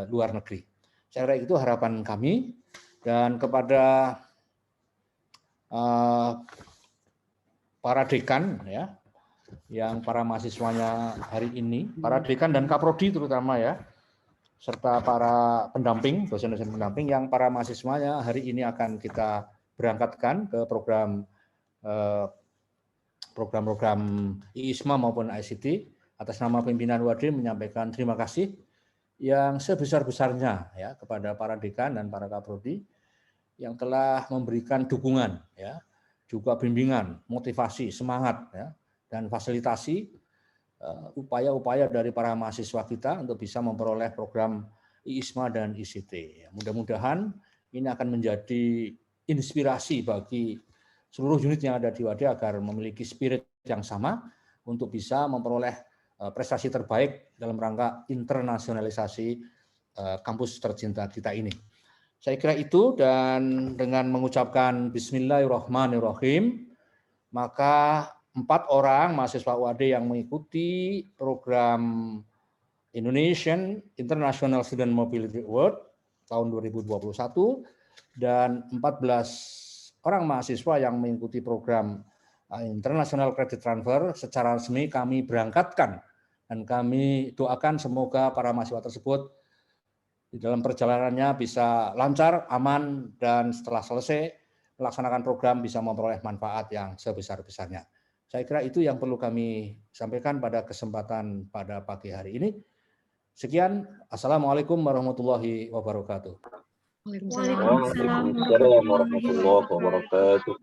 luar negeri. Saya kira itu harapan kami, dan kepada para dekan ya, yang para mahasiswanya hari ini, para dekan dan kaprodi terutama ya, serta para pendamping, dosen-dosen pendamping yang para mahasiswanya hari ini akan kita berangkatkan ke program program-program IISMA maupun ICT, atas nama pimpinan UAD menyampaikan terima kasih yang sebesar-besarnya ya kepada para dekan dan para kaprodi yang telah memberikan dukungan ya, juga bimbingan, motivasi, semangat ya, dan fasilitasi upaya-upaya dari para mahasiswa kita untuk bisa memperoleh program IISMA dan ICT. Mudah-mudahan ini akan menjadi inspirasi bagi seluruh unit yang ada di UAD agar memiliki spirit yang sama untuk bisa memperoleh prestasi terbaik dalam rangka internasionalisasi kampus tercinta kita ini. Saya kira itu, dan dengan mengucapkan Bismillahirrahmanirrahim, maka 4 orang mahasiswa UAD yang mengikuti program Indonesian International Student Mobility Award tahun 2021 dan 14 orang mahasiswa yang mengikuti program International Credit Transfer secara resmi kami berangkatkan, dan kami doakan semoga para mahasiswa tersebut di dalam perjalanannya bisa lancar, aman, dan setelah selesai melaksanakan program bisa memperoleh manfaat yang sebesar-besarnya. Saya kira itu yang perlu kami sampaikan pada kesempatan pada pagi hari ini. Sekian, Assalamualaikum warahmatullahi wabarakatuh. Waalaikumsalam warahmatullahi wabarakatuh.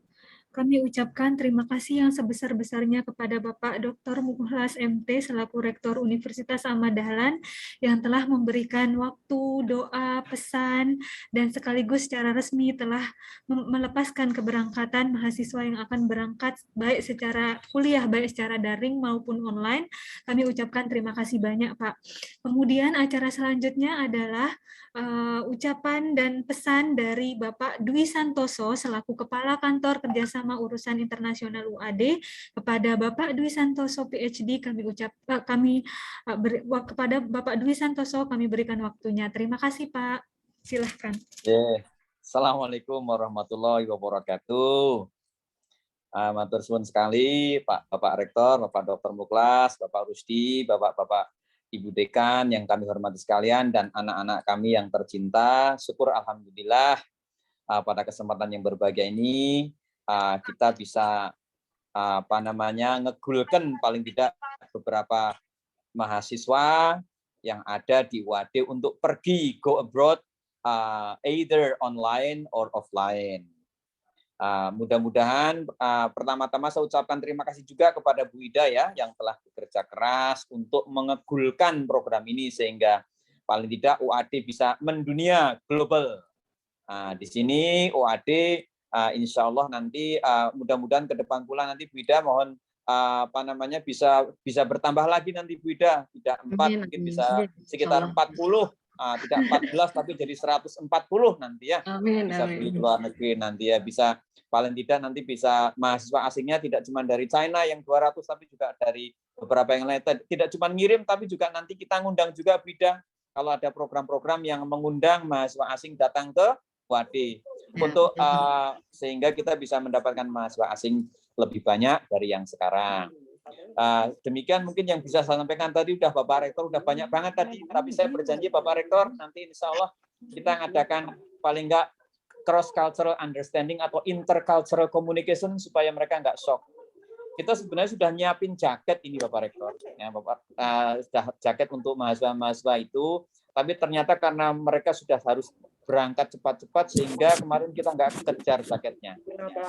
Kami ucapkan terima kasih yang sebesar-besarnya kepada Bapak Dr. Mukhlas MT selaku Rektor Universitas Ahmad Dahlan yang telah memberikan waktu, doa, pesan, dan sekaligus secara resmi telah melepaskan keberangkatan mahasiswa yang akan berangkat baik secara kuliah, baik secara daring maupun online. Kami ucapkan terima kasih banyak, Pak. Kemudian acara selanjutnya adalah ucapan dan pesan dari Bapak Dwi Santoso selaku Kepala Kantor Kerjasama Urusan Internasional UAD. Kepada Bapak Dwi Santoso PhD kepada Bapak Dwi Santoso kami berikan waktunya. Terima kasih, Pak. Silahkan. Assalamualaikum warahmatullahi wabarakatuh. Matur suwun sekali Bapak Rektor, Bapak Dr. Mukhlas, Bapak Rusdi, Bapak-bapak Ibu Dekan yang kami hormati sekalian, dan anak-anak kami yang tercinta. Syukur alhamdulillah pada kesempatan yang berbahagia ini kita bisa ngegulkan paling tidak beberapa mahasiswa yang ada di UAD untuk pergi go abroad either online or offline. Mudah-mudahan pertama-tama saya ucapkan terima kasih juga kepada Bu Ida ya yang telah bekerja keras untuk mengegulkan program ini sehingga paling tidak UAD bisa mendunia global. Di sini UAD insya Allah nanti mudah-mudahan ke depan pula nanti Bu Ida mohon bisa bertambah lagi nanti Bu Ida, tidak 4 mungkin bisa sekitar 40. Tidak 14 tapi jadi 140 nanti ya. Amin, bisa pergi ke luar negeri nanti ya, bisa paling tidak nanti bisa mahasiswa asingnya tidak cuma dari China yang 200 tapi juga dari beberapa yang lain, tidak cuma ngirim tapi juga nanti kita ngundang juga Bida kalau ada program-program yang mengundang mahasiswa asing datang ke UAD untuk sehingga kita bisa mendapatkan mahasiswa asing lebih banyak dari yang sekarang. Demikian mungkin yang bisa saya sampaikan tadi. Udah Bapak Rektor udah banyak banget tadi, tapi saya berjanji Bapak Rektor nanti insya Allah kita ngadakan paling enggak cross cultural understanding atau intercultural communication supaya mereka enggak shock. Kita sebenarnya sudah nyiapin jaket ini Bapak Rektor ya, Bapak sudah jaket untuk mahasiswa-mahasiswa itu, tapi ternyata karena mereka sudah harus berangkat cepat-cepat sehingga kemarin kita nggak kejar jaketnya.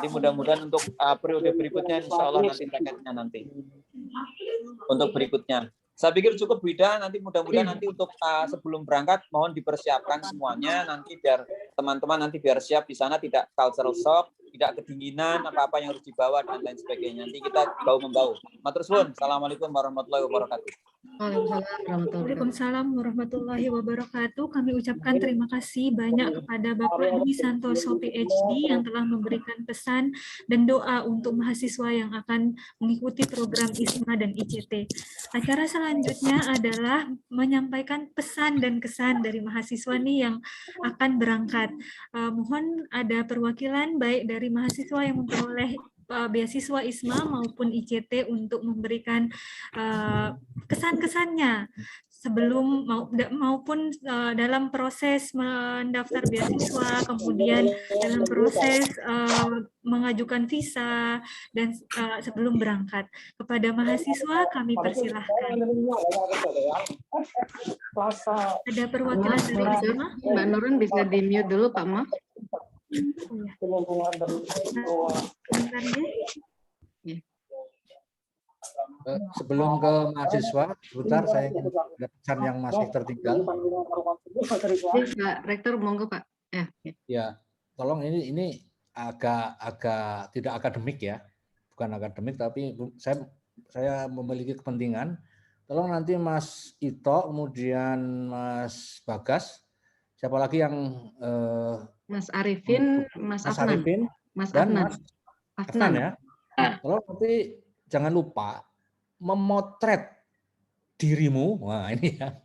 Jadi mudah-mudahan untuk periode berikutnya insya Allah nanti jaketnya nanti. Untuk berikutnya. Saya pikir cukup Bida, nanti mudah-mudahan nanti untuk sebelum berangkat mohon dipersiapkan semuanya nanti biar teman-teman nanti biar siap di sana, tidak cultural shock, tidak kedinginan, apa-apa yang harus dibawa dan lain sebagainya. Nanti kita bau-membau. Matur suwun. Assalamualaikum warahmatullahi wabarakatuh. Waalaikumsalam warahmatullahi wabarakatuh. Kami ucapkan terima kasih banyak kepada Bapak Dwi Santoso PhD yang telah memberikan pesan dan doa untuk mahasiswa yang akan mengikuti program IISMA dan ICT. Acara selanjutnya adalah menyampaikan pesan dan kesan dari mahasiswa nih yang akan berangkat. Mohon ada perwakilan baik dari mahasiswa yang memperoleh beasiswa IISMA maupun ICT untuk memberikan kesan-kesannya. sebelum maupun dalam proses mendaftar beasiswa, kemudian dalam proses mengajukan visa, dan sebelum berangkat. Kepada mahasiswa kami persilahkan. Ada perwakilan dari ISMA? Mbak Nurun bisa di-mute dulu, Pak Ma. Sebentar ya. Sebelum ke mahasiswa, sebentar saya ada pesan yang masih tertinggal. Pak Rektor, monggo Pak. Ya, tolong ini agak tidak akademik ya, bukan akademik, tapi saya memiliki kepentingan. Tolong nanti Mas Ito, kemudian Mas Bagas, siapa lagi yang Mas Arifin, Mas Afnan. Mas Afnan ya. Tolong nanti jangan lupa memotret dirimu, wah ini ya,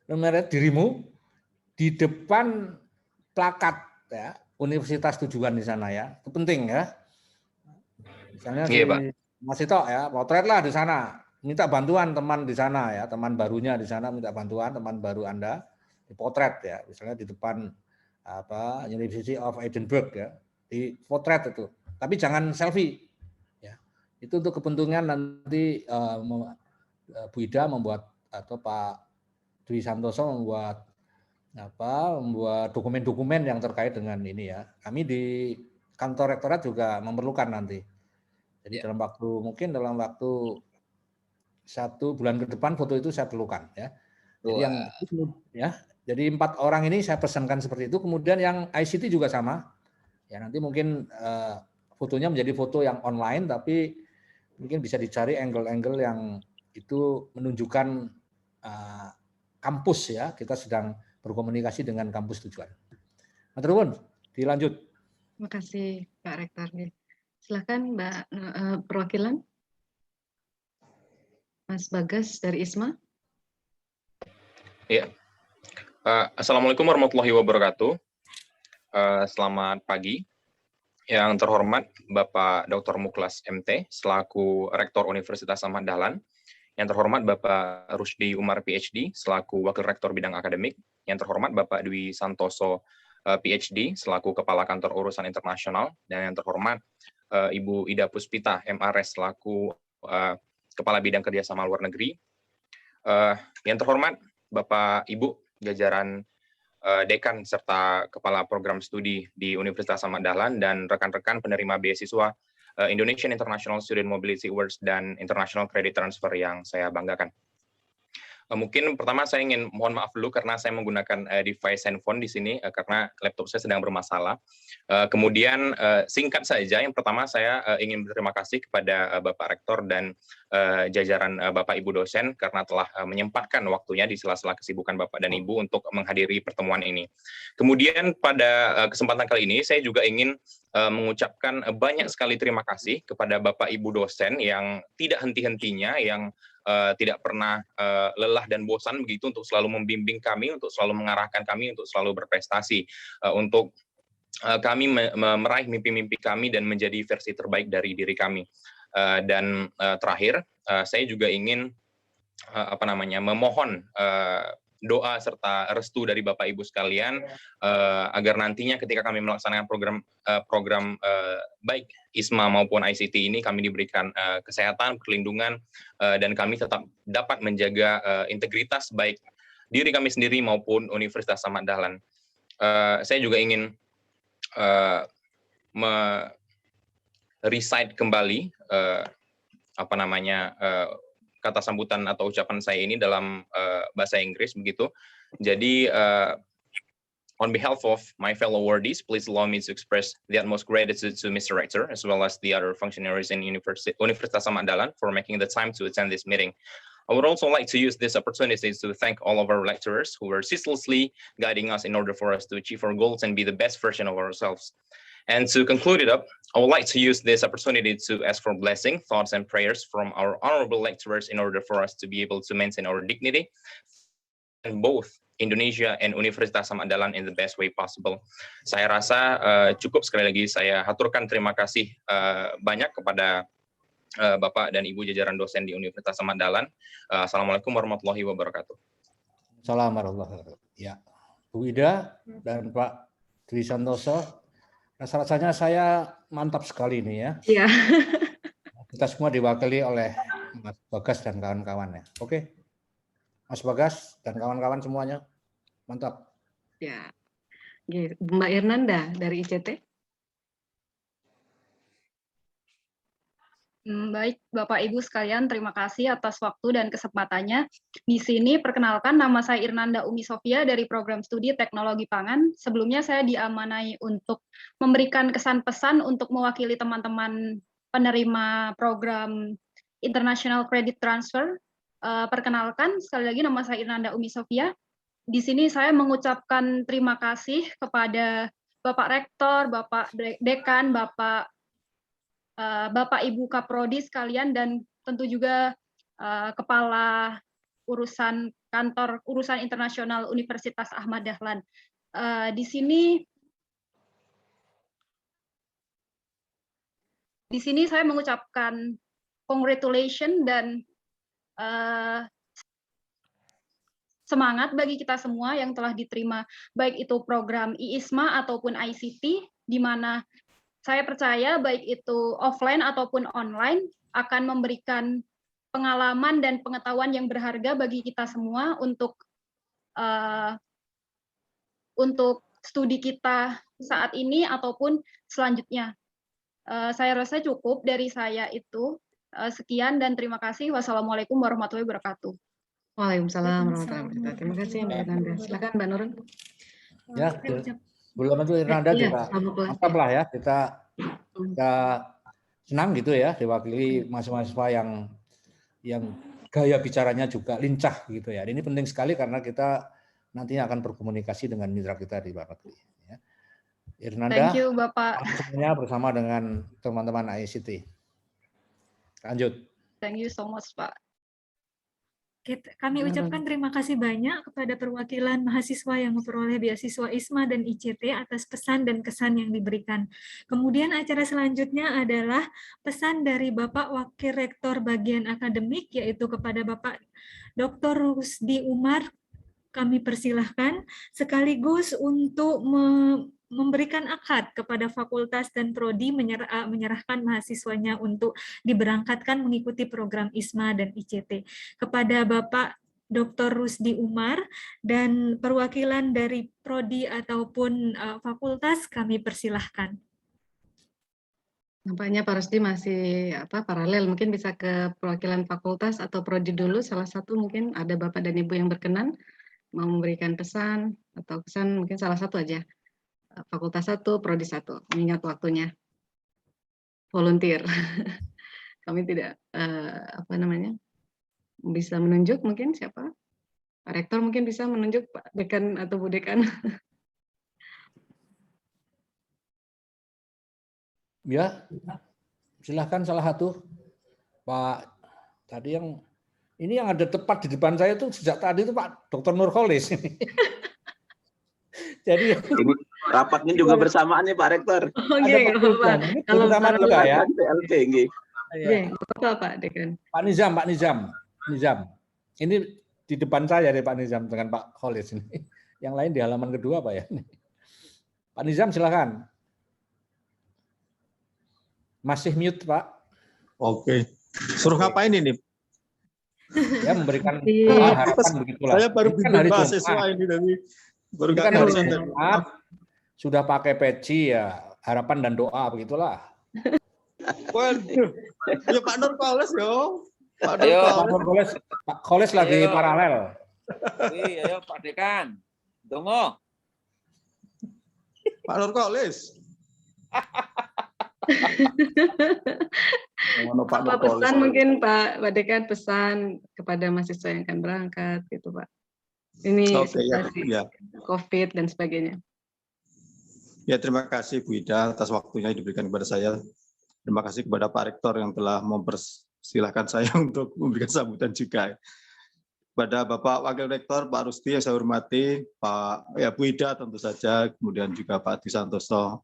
memotret dirimu di depan plakat ya universitas tujuan di sana ya, itu penting ya. Misalnya Mas Ito ya, potretlah di sana, minta bantuan teman di sana ya, teman barunya di sana minta bantuan, teman baru Anda dipotret ya, misalnya di depan University of Edinburgh ya, di potret itu, tapi jangan selfie. Itu untuk kepentingan nanti Bu Ida membuat atau Pak Dwi Santoso membuat dokumen-dokumen yang terkait dengan ini ya. Kami di kantor rektorat juga memerlukan nanti. Jadi dalam waktu 1 bulan ke depan foto itu saya perlukan ya. Jadi 4 orang ini saya pesankan seperti itu. Kemudian yang ICT juga sama. Ya nanti mungkin fotonya menjadi foto yang online, tapi mungkin bisa dicari angle-angle yang itu menunjukkan kampus ya, kita sedang berkomunikasi dengan kampus tujuan. Matur nuwun, dilanjut. Terima kasih Pak Rektor. Silakan Mbak perwakilan. Mas Bagas dari ISMA. Iya. Assalamualaikum warahmatullahi wabarakatuh. Selamat pagi. Yang terhormat Bapak Dr. Muklas MT selaku Rektor Universitas Ahmad Dahlan, yang terhormat Bapak Rusdi Umar PhD selaku Wakil Rektor Bidang Akademik, yang terhormat Bapak Dwi Santoso PhD selaku Kepala Kantor Urusan Internasional, dan yang terhormat Ibu Ida Puspita MRS selaku Kepala Bidang Kerjasama Luar Negeri, yang terhormat Bapak Ibu jajaran Dekan serta Kepala Program Studi di Universitas Ahmad Dahlan, dan rekan-rekan penerima beasiswa Indonesian International Student Mobility Awards dan International Credit Transfer yang saya banggakan. Mungkin pertama saya ingin mohon maaf dulu karena saya menggunakan device handphone di sini karena laptop saya sedang bermasalah. Kemudian singkat saja, yang pertama saya ingin berterima kasih kepada Bapak Rektor dan jajaran Bapak Ibu dosen karena telah menyempatkan waktunya di sela-sela kesibukan Bapak dan Ibu untuk menghadiri pertemuan ini. Kemudian pada kesempatan kali ini saya juga ingin mengucapkan banyak sekali terima kasih kepada Bapak Ibu dosen yang tidak henti-hentinya, yang tidak pernah lelah dan bosan begitu untuk selalu membimbing kami, untuk selalu mengarahkan kami, untuk selalu berprestasi, untuk kami meraih mimpi-mimpi kami dan menjadi versi terbaik dari diri kami. Dan terakhir, saya juga ingin memohon doa serta restu dari Bapak Ibu sekalian agar nantinya ketika kami melaksanakan program baik ISMA maupun ICT ini kami diberikan kesehatan, perlindungan, dan kami tetap dapat menjaga integritas baik diri kami sendiri maupun Universitas Ahmad Dahlan. Saya juga ingin recite kembali kata sambutan atau ucapan saya ini dalam bahasa Inggris begitu. Jadi on behalf of my fellow awardees, please allow me to express the utmost gratitude to Mr. Rector as well as the other functionaries in Universitas Ahmad Dahlan for making the time to attend this meeting. I would also like to use this opportunity to thank all of our lecturers who were ceaselessly guiding us in order for us to achieve our goals and be the best version of ourselves. And to conclude it up, I would like to use this opportunity to ask for blessing, thoughts, and prayers from our honorable lecturers in order for us to be able to maintain our dignity in both Indonesia and Universitas Ahmad Dahlan in the best way possible. Saya rasa cukup, sekali lagi saya haturkan terima kasih banyak kepada Bapak dan Ibu jajaran dosen di Universitas Ahmad Dahlan. Assalamualaikum warahmatullahi wabarakatuh. Waalaikumsalam warahmatullahi wabarakatuh. Ya, Bu Ida dan Pak Dwi Santoso, rasa-rasanya saya mantap sekali ini ya. Iya. Kita semua diwakili oleh Mas Bagas dan kawan-kawan ya. Oke, Mas Bagas dan kawan-kawan semuanya, mantap. Ya. Mbak Irnanda dari ICT. Baik, Bapak Ibu sekalian, terima kasih atas waktu dan kesempatannya. Di sini perkenalkan, nama saya Irnanda Umi Sofia dari Program Studi Teknologi Pangan. Sebelumnya saya diamanai untuk memberikan kesan pesan untuk mewakili teman-teman penerima program International Credit Transfer. Perkenalkan, sekali lagi nama saya Irnanda Umi Sofia. Di sini saya mengucapkan terima kasih kepada Bapak Rektor, Bapak Dekan, Bapak Ibu Kaprodi sekalian, dan tentu juga Kepala Kantor Urusan Internasional Universitas Ahmad Dahlan. Di sini saya mengucapkan congratulations dan semangat bagi kita semua yang telah diterima, baik itu program IISMA ataupun ICT, di mana saya percaya baik itu offline ataupun online akan memberikan pengalaman dan pengetahuan yang berharga bagi kita semua untuk studi kita saat ini ataupun selanjutnya. Saya rasa cukup dari saya itu. Sekian dan terima kasih. Wassalamualaikum warahmatullahi wabarakatuh. Waalaikumsalam warahmatullahi wabarakatuh. Terima kasih Mbak Irnanda. Silakan Mbak Nurun. Ya, belum itu Irnanda juga mantap lah ya, kita senang gitu ya diwakili mahasiswa yang gaya bicaranya juga lincah gitu ya. Ini penting sekali karena kita nantinya akan berkomunikasi dengan mitra kita di luar negeri. Ya. Irnanda, thank you Bapak. Semuanya bersama dengan teman-teman ICT. Lanjut. Thank you so much Pak. Kami ucapkan terima kasih banyak kepada perwakilan mahasiswa yang memperoleh beasiswa ISMA dan ICT atas pesan dan kesan yang diberikan. Kemudian acara selanjutnya adalah pesan dari Bapak Wakil Rektor Bagian Akademik, yaitu kepada Bapak Dr. Rusdi Umar. Kami persilahkan sekaligus untuk memberikan akad kepada fakultas dan prodi menyerahkan mahasiswanya untuk diberangkatkan mengikuti program ISMA dan ICT. Kepada Bapak Dr. Rusdi Umar dan perwakilan dari prodi ataupun fakultas kami persilahkan. Nampaknya Pak Rusdi masih paralel, mungkin bisa ke perwakilan fakultas atau prodi dulu. Salah satu mungkin ada Bapak dan Ibu yang berkenan mau memberikan pesan atau kesan, mungkin salah satu aja. Fakultas 1, prodi 1, mengingat waktunya. Volunteer. Kami tidak bisa menunjuk, mungkin siapa? Pak Rektor mungkin bisa menunjuk Pak Dekan atau Bu Dekan. Ya, silahkan salah satu. Pak, tadi yang ada tepat di depan saya tuh sejak tadi itu Pak Dr. Nurholis. Jadi rapatnya juga bersamaan nih Pak Rektor. Oke, kalau sama juga ya. PLT Pak Dekan. Pak Nizam. Ini di depan saya deh Pak Nizam dengan Pak Holis ini. Yang lain di halaman kedua Pak ya. Pak Nizam silakan. Masih mute Pak. Oke. Suruh ngapain ini? Ya memberikan harapan begitulah. Saya baru bikin mahasiswa ini dari baru sudah pakai peci ya, harapan dan doa begitulah. Waduh. Ya Pak Nur Koles yo. Pak Koles lagi paralel. Ayo Pak Dekan. Tunggu. Pak Nur Koles. Apa pesan mungkin Pak Dekan, pesan kepada mahasiswa yang akan berangkat gitu Pak. Ini situasi COVID dan sebagainya. Ya, terima kasih Bu Ida atas waktunya yang diberikan kepada saya. Terima kasih kepada Pak Rektor yang telah mempersilahkan saya untuk memberikan sambutan juga. Kepada Bapak Wakil Rektor, Pak Rusdi yang saya hormati, Bu Ida tentu saja, kemudian juga Pak Dwi Santoso.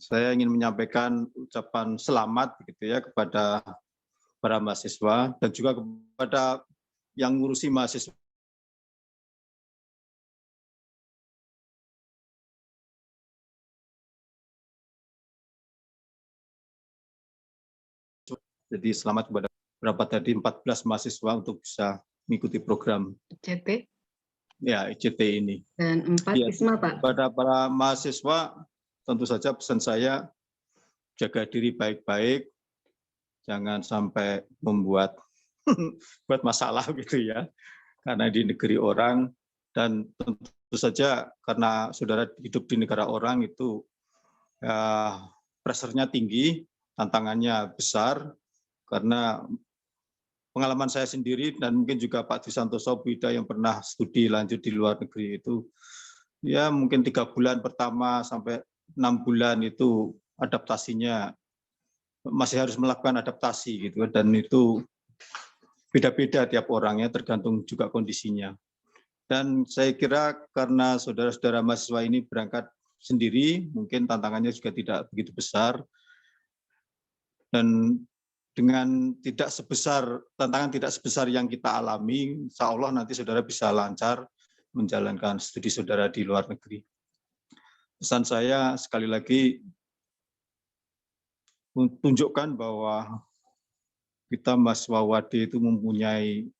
Saya ingin menyampaikan ucapan selamat gitu ya kepada para mahasiswa dan juga kepada yang ngurusi mahasiswa. Jadi selamat kepada berapa tadi 14 mahasiswa untuk bisa mengikuti program CT ya ICT ini. dan 4 Ya, ISMA, Pak. pada para mahasiswa tentu saja pesan saya jaga diri baik-baik, jangan sampai membuat buat masalah gitu ya, karena di negeri orang, dan tentu saja karena saudara hidup di negara orang itu ya, pressure-nya tinggi, tantangannya besar, karena pengalaman saya sendiri dan mungkin juga Pak Disantoso Bida yang pernah studi lanjut di luar negeri itu, ya mungkin 3 bulan pertama sampai 6 bulan itu adaptasinya masih harus melakukan adaptasi gitu, dan itu beda-beda tiap orangnya tergantung juga kondisinya. Dan saya kira karena saudara-saudara mahasiswa ini berangkat sendiri, mungkin tantangannya juga tidak begitu besar, dan dengan tantangan tidak sebesar yang kita alami, insya Allah nanti saudara bisa lancar menjalankan studi saudara di luar negeri. Pesan saya sekali lagi, tunjukkan bahwa kita mahasiswa Wadi itu mempunyai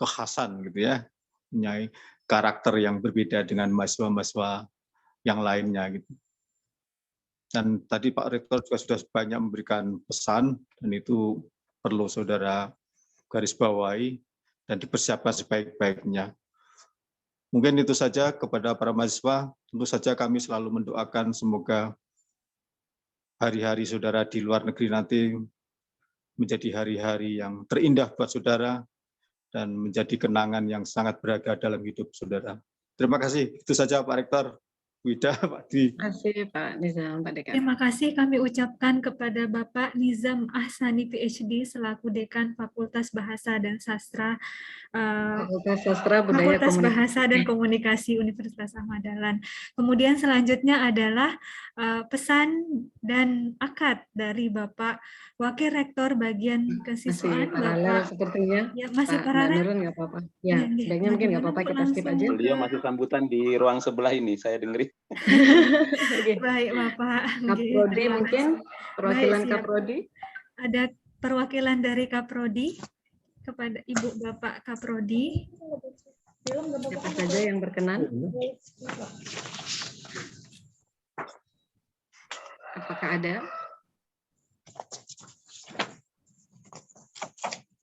kekhasan gitu ya, mempunyai karakter yang berbeda dengan mahasiswa-mahasiswa yang lainnya gitu. Dan tadi Pak Rektor juga sudah banyak memberikan pesan, dan itu perlu saudara garis bawahi dan dipersiapkan sebaik-baiknya. Mungkin itu saja kepada para mahasiswa. Tentu saja kami selalu mendoakan semoga hari-hari saudara di luar negeri nanti menjadi hari-hari yang terindah buat saudara dan menjadi kenangan yang sangat berharga dalam hidup saudara. Terima kasih. Itu saja Pak Rektor. Wida, Pak Di. Terima kasih Pak Nizam, Pak Dekan. Terima kasih kami ucapkan kepada Bapak Nizam Ahsani PhD selaku Dekan Fakultas Bahasa dan Sastra Fakultas Sastra Budaya Fakultas Komunikasi. Bahasa dan Komunikasi Universitas Ahmad Dahlan. Kemudian selanjutnya adalah pesan dan akad dari Bapak Wakil Rektor Bagian Kesiswaan, Masih paralel Bapak. sepertinya. Ya, masih Pak paralel. Nurul nggak apa-apa. Ya, sebaiknya mungkin nggak apa-apa kita skip aja. Beliau masih sambutan di ruang sebelah ini, saya dengerin. Baik Bapak. Kaprodi Terima mungkin, kasih. perwakilan Baik, siap. Kaprodi. Ada perwakilan dari Kaprodi kepada Ibu Bapak Kaprodi. Siapa saja yang berkenan? Apakah ada?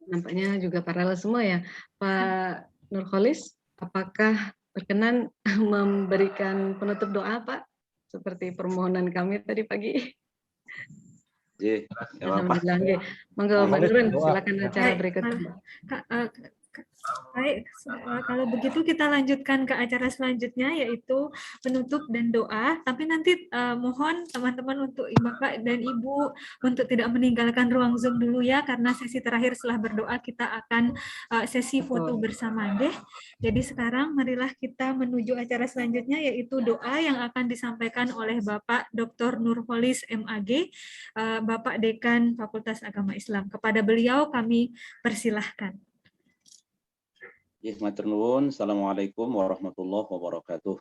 Nampaknya juga paralel semua ya. Pak Nurholis, apakah berkenan memberikan penutup doa, Pak? Seperti permohonan kami tadi pagi. Alhamdulillah. Monggo Mbak Nurun, silakan acara berikutnya. Baik, kalau begitu kita lanjutkan ke acara selanjutnya, yaitu penutup dan doa. Tapi nanti mohon teman-teman untuk Bapak dan Ibu untuk tidak meninggalkan ruang Zoom dulu ya, karena sesi terakhir setelah berdoa kita akan sesi foto bersama deh. Jadi sekarang marilah kita menuju acara selanjutnya, yaitu doa yang akan disampaikan oleh Bapak Dr. Nurholis MAG, Bapak Dekan Fakultas Agama Islam. Kepada beliau kami persilahkan. Matur nuwun. Assalamualaikum warahmatullahi wabarakatuh.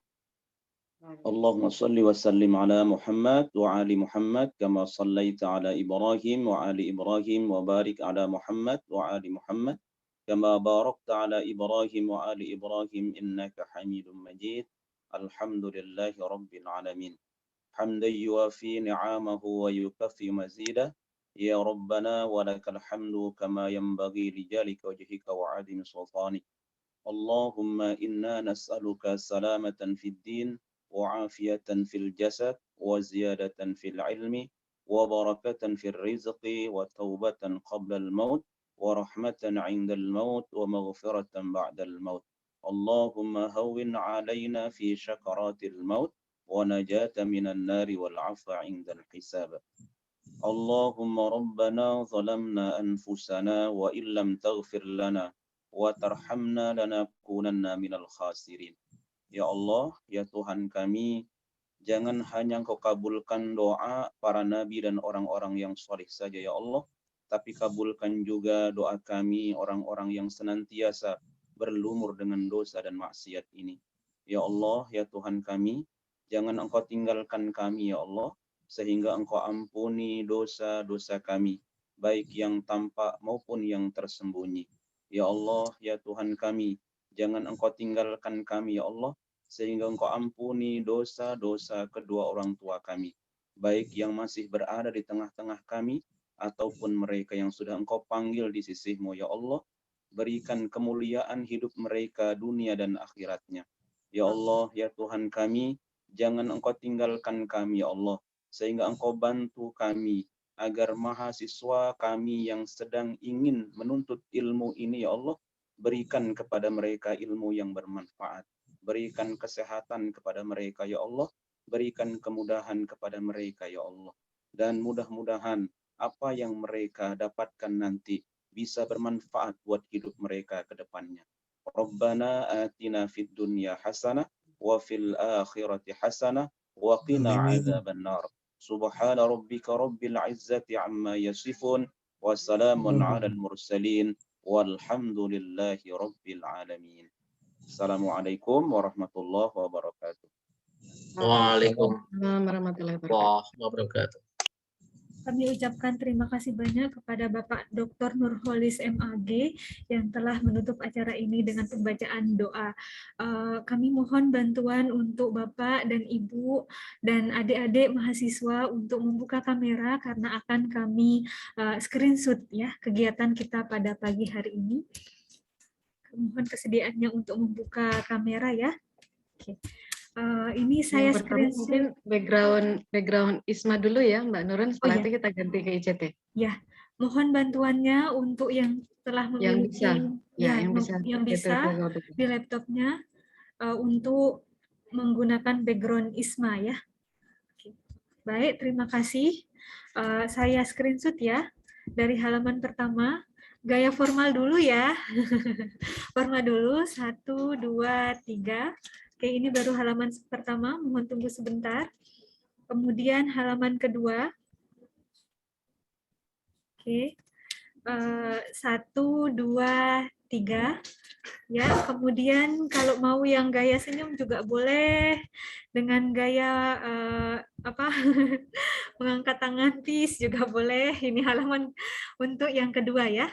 Allahumma salli wa sallim ala Muhammad wa ali Muhammad kama sallaita ala Ibrahim wa ali Ibrahim wa barik ala Muhammad wa ali Muhammad kama barakta ala Ibrahim wa ali Ibrahim innaka Hamidum Majid. Alhamdulillahi rabbil alamin. Hamdan yuwafi ni'amahu wa yukaffi mazidah. Ya Rabbana wa lakal hamdu kama yanbaghi li jalika wajhika wa 'azimi sultanik. Allahumma inna nas'aluka salamatan fid din wa afiyatan fil jasad wa ziyadatan fil ilmi wa barakatan fil rizqi wa taubatan qabla al maut wa rahmatan 'inda al maut wa maghfiratan ba'da al maut. Allahumma hawwin 'alaina fi syakaratil maut wa najata minan nari wal 'afwa 'inda al hisab. Allahumma rabbana zalamna anfusana wa illam taghfir lana wa tarhamna lanakunanna minal khasirin. Ya Allah, ya Tuhan kami, jangan hanya Engkau kabulkan doa para nabi dan orang-orang yang saleh saja ya Allah, tapi kabulkan juga doa kami orang-orang yang senantiasa berlumur dengan dosa dan maksiat ini. Ya Allah, ya Tuhan kami, jangan Engkau tinggalkan kami ya Allah, sehingga Engkau ampuni dosa-dosa kami, baik yang tampak maupun yang tersembunyi. Ya Allah, ya Tuhan kami, jangan Engkau tinggalkan kami ya Allah, sehingga Engkau ampuni dosa-dosa kedua orang tua kami, baik yang masih berada di tengah-tengah kami, ataupun mereka yang sudah Engkau panggil di sisi-Mu ya Allah. Berikan kemuliaan hidup mereka dunia dan akhiratnya. Ya Allah, ya Tuhan kami, jangan Engkau tinggalkan kami ya Allah, sehingga Engkau bantu kami agar mahasiswa kami yang sedang ingin menuntut ilmu ini ya Allah, berikan kepada mereka ilmu yang bermanfaat, berikan kesehatan kepada mereka ya Allah, berikan kemudahan kepada mereka ya Allah, dan mudah-mudahan apa yang mereka dapatkan nanti bisa bermanfaat buat hidup mereka ke depannya. Rabbana atina fid dunya hasanah wa fil akhirati hasanah wa qina adzabannar. Subhana rabbika rabbil izzati amma yasifun wa salamun 'alal mursalin walhamdulillahi rabbil alamin. Assalamualaikum warahmatullahi wabarakatuh. Waalaikumsalam warahmatullahi wabarakatuh. Kami ucapkan terima kasih banyak kepada Bapak Dr. Nurholis MAG yang telah menutup acara ini dengan pembacaan doa. Kami mohon bantuan untuk Bapak dan Ibu dan adik-adik mahasiswa untuk membuka kamera karena akan kami screenshot ya kegiatan kita pada pagi hari ini. Mohon kesediaannya untuk membuka kamera ya. Oke. Ini saya mungkin background Isma dulu ya Mbak Nurun, setelah itu kita ganti ke ICT. Ya, mohon bantuannya untuk yang telah memiliki yang bisa di laptopnya untuk menggunakan background Isma ya. Oke. Baik, terima kasih. Saya screenshot ya dari halaman pertama. Gaya formal dulu ya. Formal dulu, 1, 2, 3. Oke, ini baru halaman pertama, mohon tunggu sebentar. Kemudian halaman kedua. Oke, 1, 2, 3. Ya, kemudian kalau mau yang gaya senyum juga boleh, dengan gaya mengangkat tangan peace juga boleh. Ini halaman untuk yang kedua ya.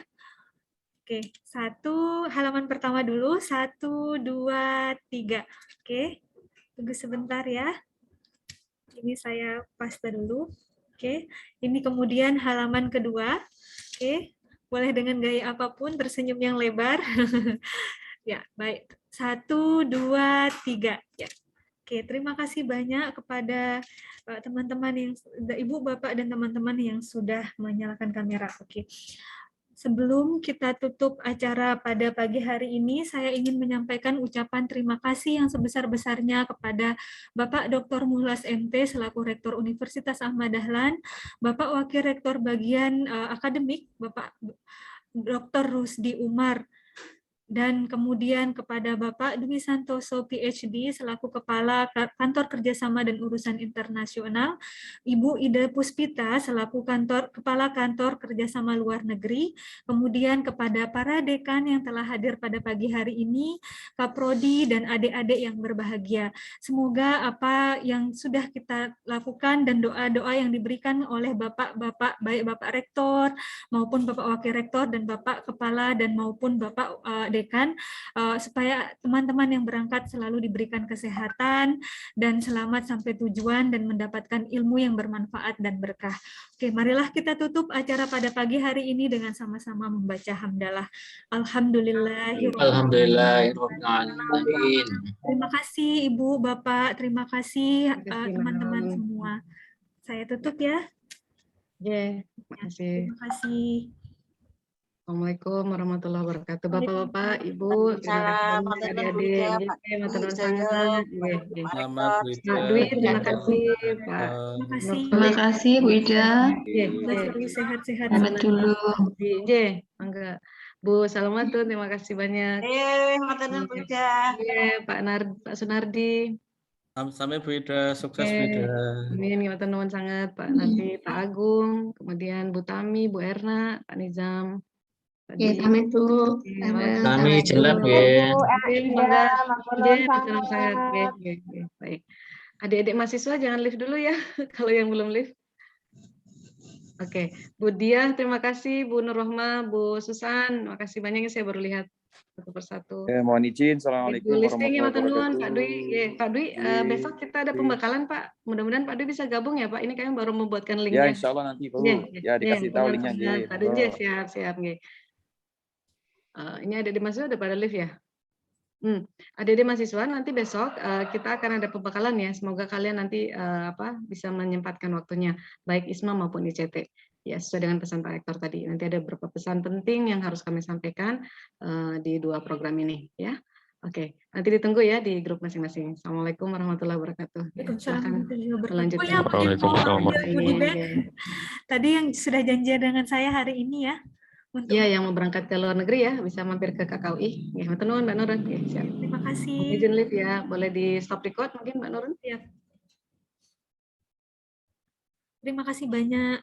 Oke, halaman pertama dulu, 1, 2, 3. Oke, tunggu sebentar ya. Ini saya paste dulu. Oke, ini kemudian halaman kedua. Oke, boleh dengan gaya apapun, tersenyum yang lebar. Ya, baik. 1, 2, 3. Ya. Oke, terima kasih banyak kepada teman-teman yang Ibu, Bapak, dan teman-teman yang sudah menyalakan kamera. Oke. Sebelum kita tutup acara pada pagi hari ini, saya ingin menyampaikan ucapan terima kasih yang sebesar-besarnya kepada Bapak Dr. Mukhlas MT selaku Rektor Universitas Ahmad Dahlan, Bapak Wakil Rektor Bagian Akademik, Bapak Dr. Rusdi Umar, dan kemudian kepada Bapak Dwi Santoso PhD selaku Kepala Kantor Kerjasama dan Urusan Internasional, Ibu Ida Puspita selaku Kepala Kantor Kerjasama Luar Negeri, kemudian kepada para dekan yang telah hadir pada pagi hari ini, Kaprodi dan adik-adik yang berbahagia. Semoga apa yang sudah kita lakukan dan doa-doa yang diberikan oleh Bapak-Bapak, baik Bapak Rektor maupun Bapak Wakil Rektor dan Bapak Kepala dan maupun Bapak dekan, supaya teman-teman yang berangkat selalu diberikan kesehatan dan selamat sampai tujuan dan mendapatkan ilmu yang bermanfaat dan berkah. Oke, marilah kita tutup acara pada pagi hari ini dengan sama-sama membaca hamdalah. Alhamdulillahirrahmanirrahim. Terima kasih Ibu, Bapak, terima kasih teman-teman semua. Saya tutup ya. Terima kasih. Terima kasih. Assalamualaikum warahmatullahi wabarakatuh. Bapak-bapak, Ibu, terima kasih adik-adik. Selamat Dwi, terima kasih Pak. Terima kasih Bu Ida. Sehat-sehat. Selamat dulu. Mangga. Bu Salamatun, terima kasih banyak. Matur nuwun Bu Ida. Pak Sunardi. Sampai Bu Ida, sukses Bu Ida. Amin, ngawatan nuwun sangat Pak. Nanti Pak Agung, kemudian Bu Tami, Bu Erna, Pak Nizam. Ya, kami tuh. Kami jelek ya. Semoga salam sehat. Baik. Adik-adik mahasiswa jangan live dulu ya kalau yang belum live. Oke, Bu Diah, terima kasih. Bu Nur Rohma, Bu Susan, makasih banyak ya, saya baru lihat satu persatu. Mohon izin, assalamualaikum Listing ya, warahmatullahi wabarakatuh. Pak Dwi. Pak Dwi, besok kita ada pembekalan Pak. Mudah-mudahan Pak Dwi bisa gabung ya Pak. Ini kayaknya baru membuatkan linknya. Ya, insya Allah nanti Bu. Ya, dikasih tahu linknya. Pak Dwi, siap. Ini ada di mahasiswa udah pada live ya. Adik-adik mahasiswa nanti besok kita akan ada pembekalan ya. Semoga kalian nanti bisa menyempatkan waktunya, baik ISMA maupun ICT. Ya, sesuai dengan pesan Pak Rektor tadi. Nanti ada beberapa pesan penting yang harus kami sampaikan di dua program ini, ya. Oke, nanti ditunggu ya di grup masing-masing. Assalamualaikum warahmatullahi wabarakatuh. Ya, silakan lanjutkan. Tadi yang sudah janji dengan saya hari ini ya. Ya, yang mau berangkat ke luar negeri ya, bisa mampir ke KKUI. Ya, Mbak Nurun. Ya, siap. Terima kasih. Izin live ya, boleh di stop record mungkin Mbak Nurun? Siap. Terima kasih banyak.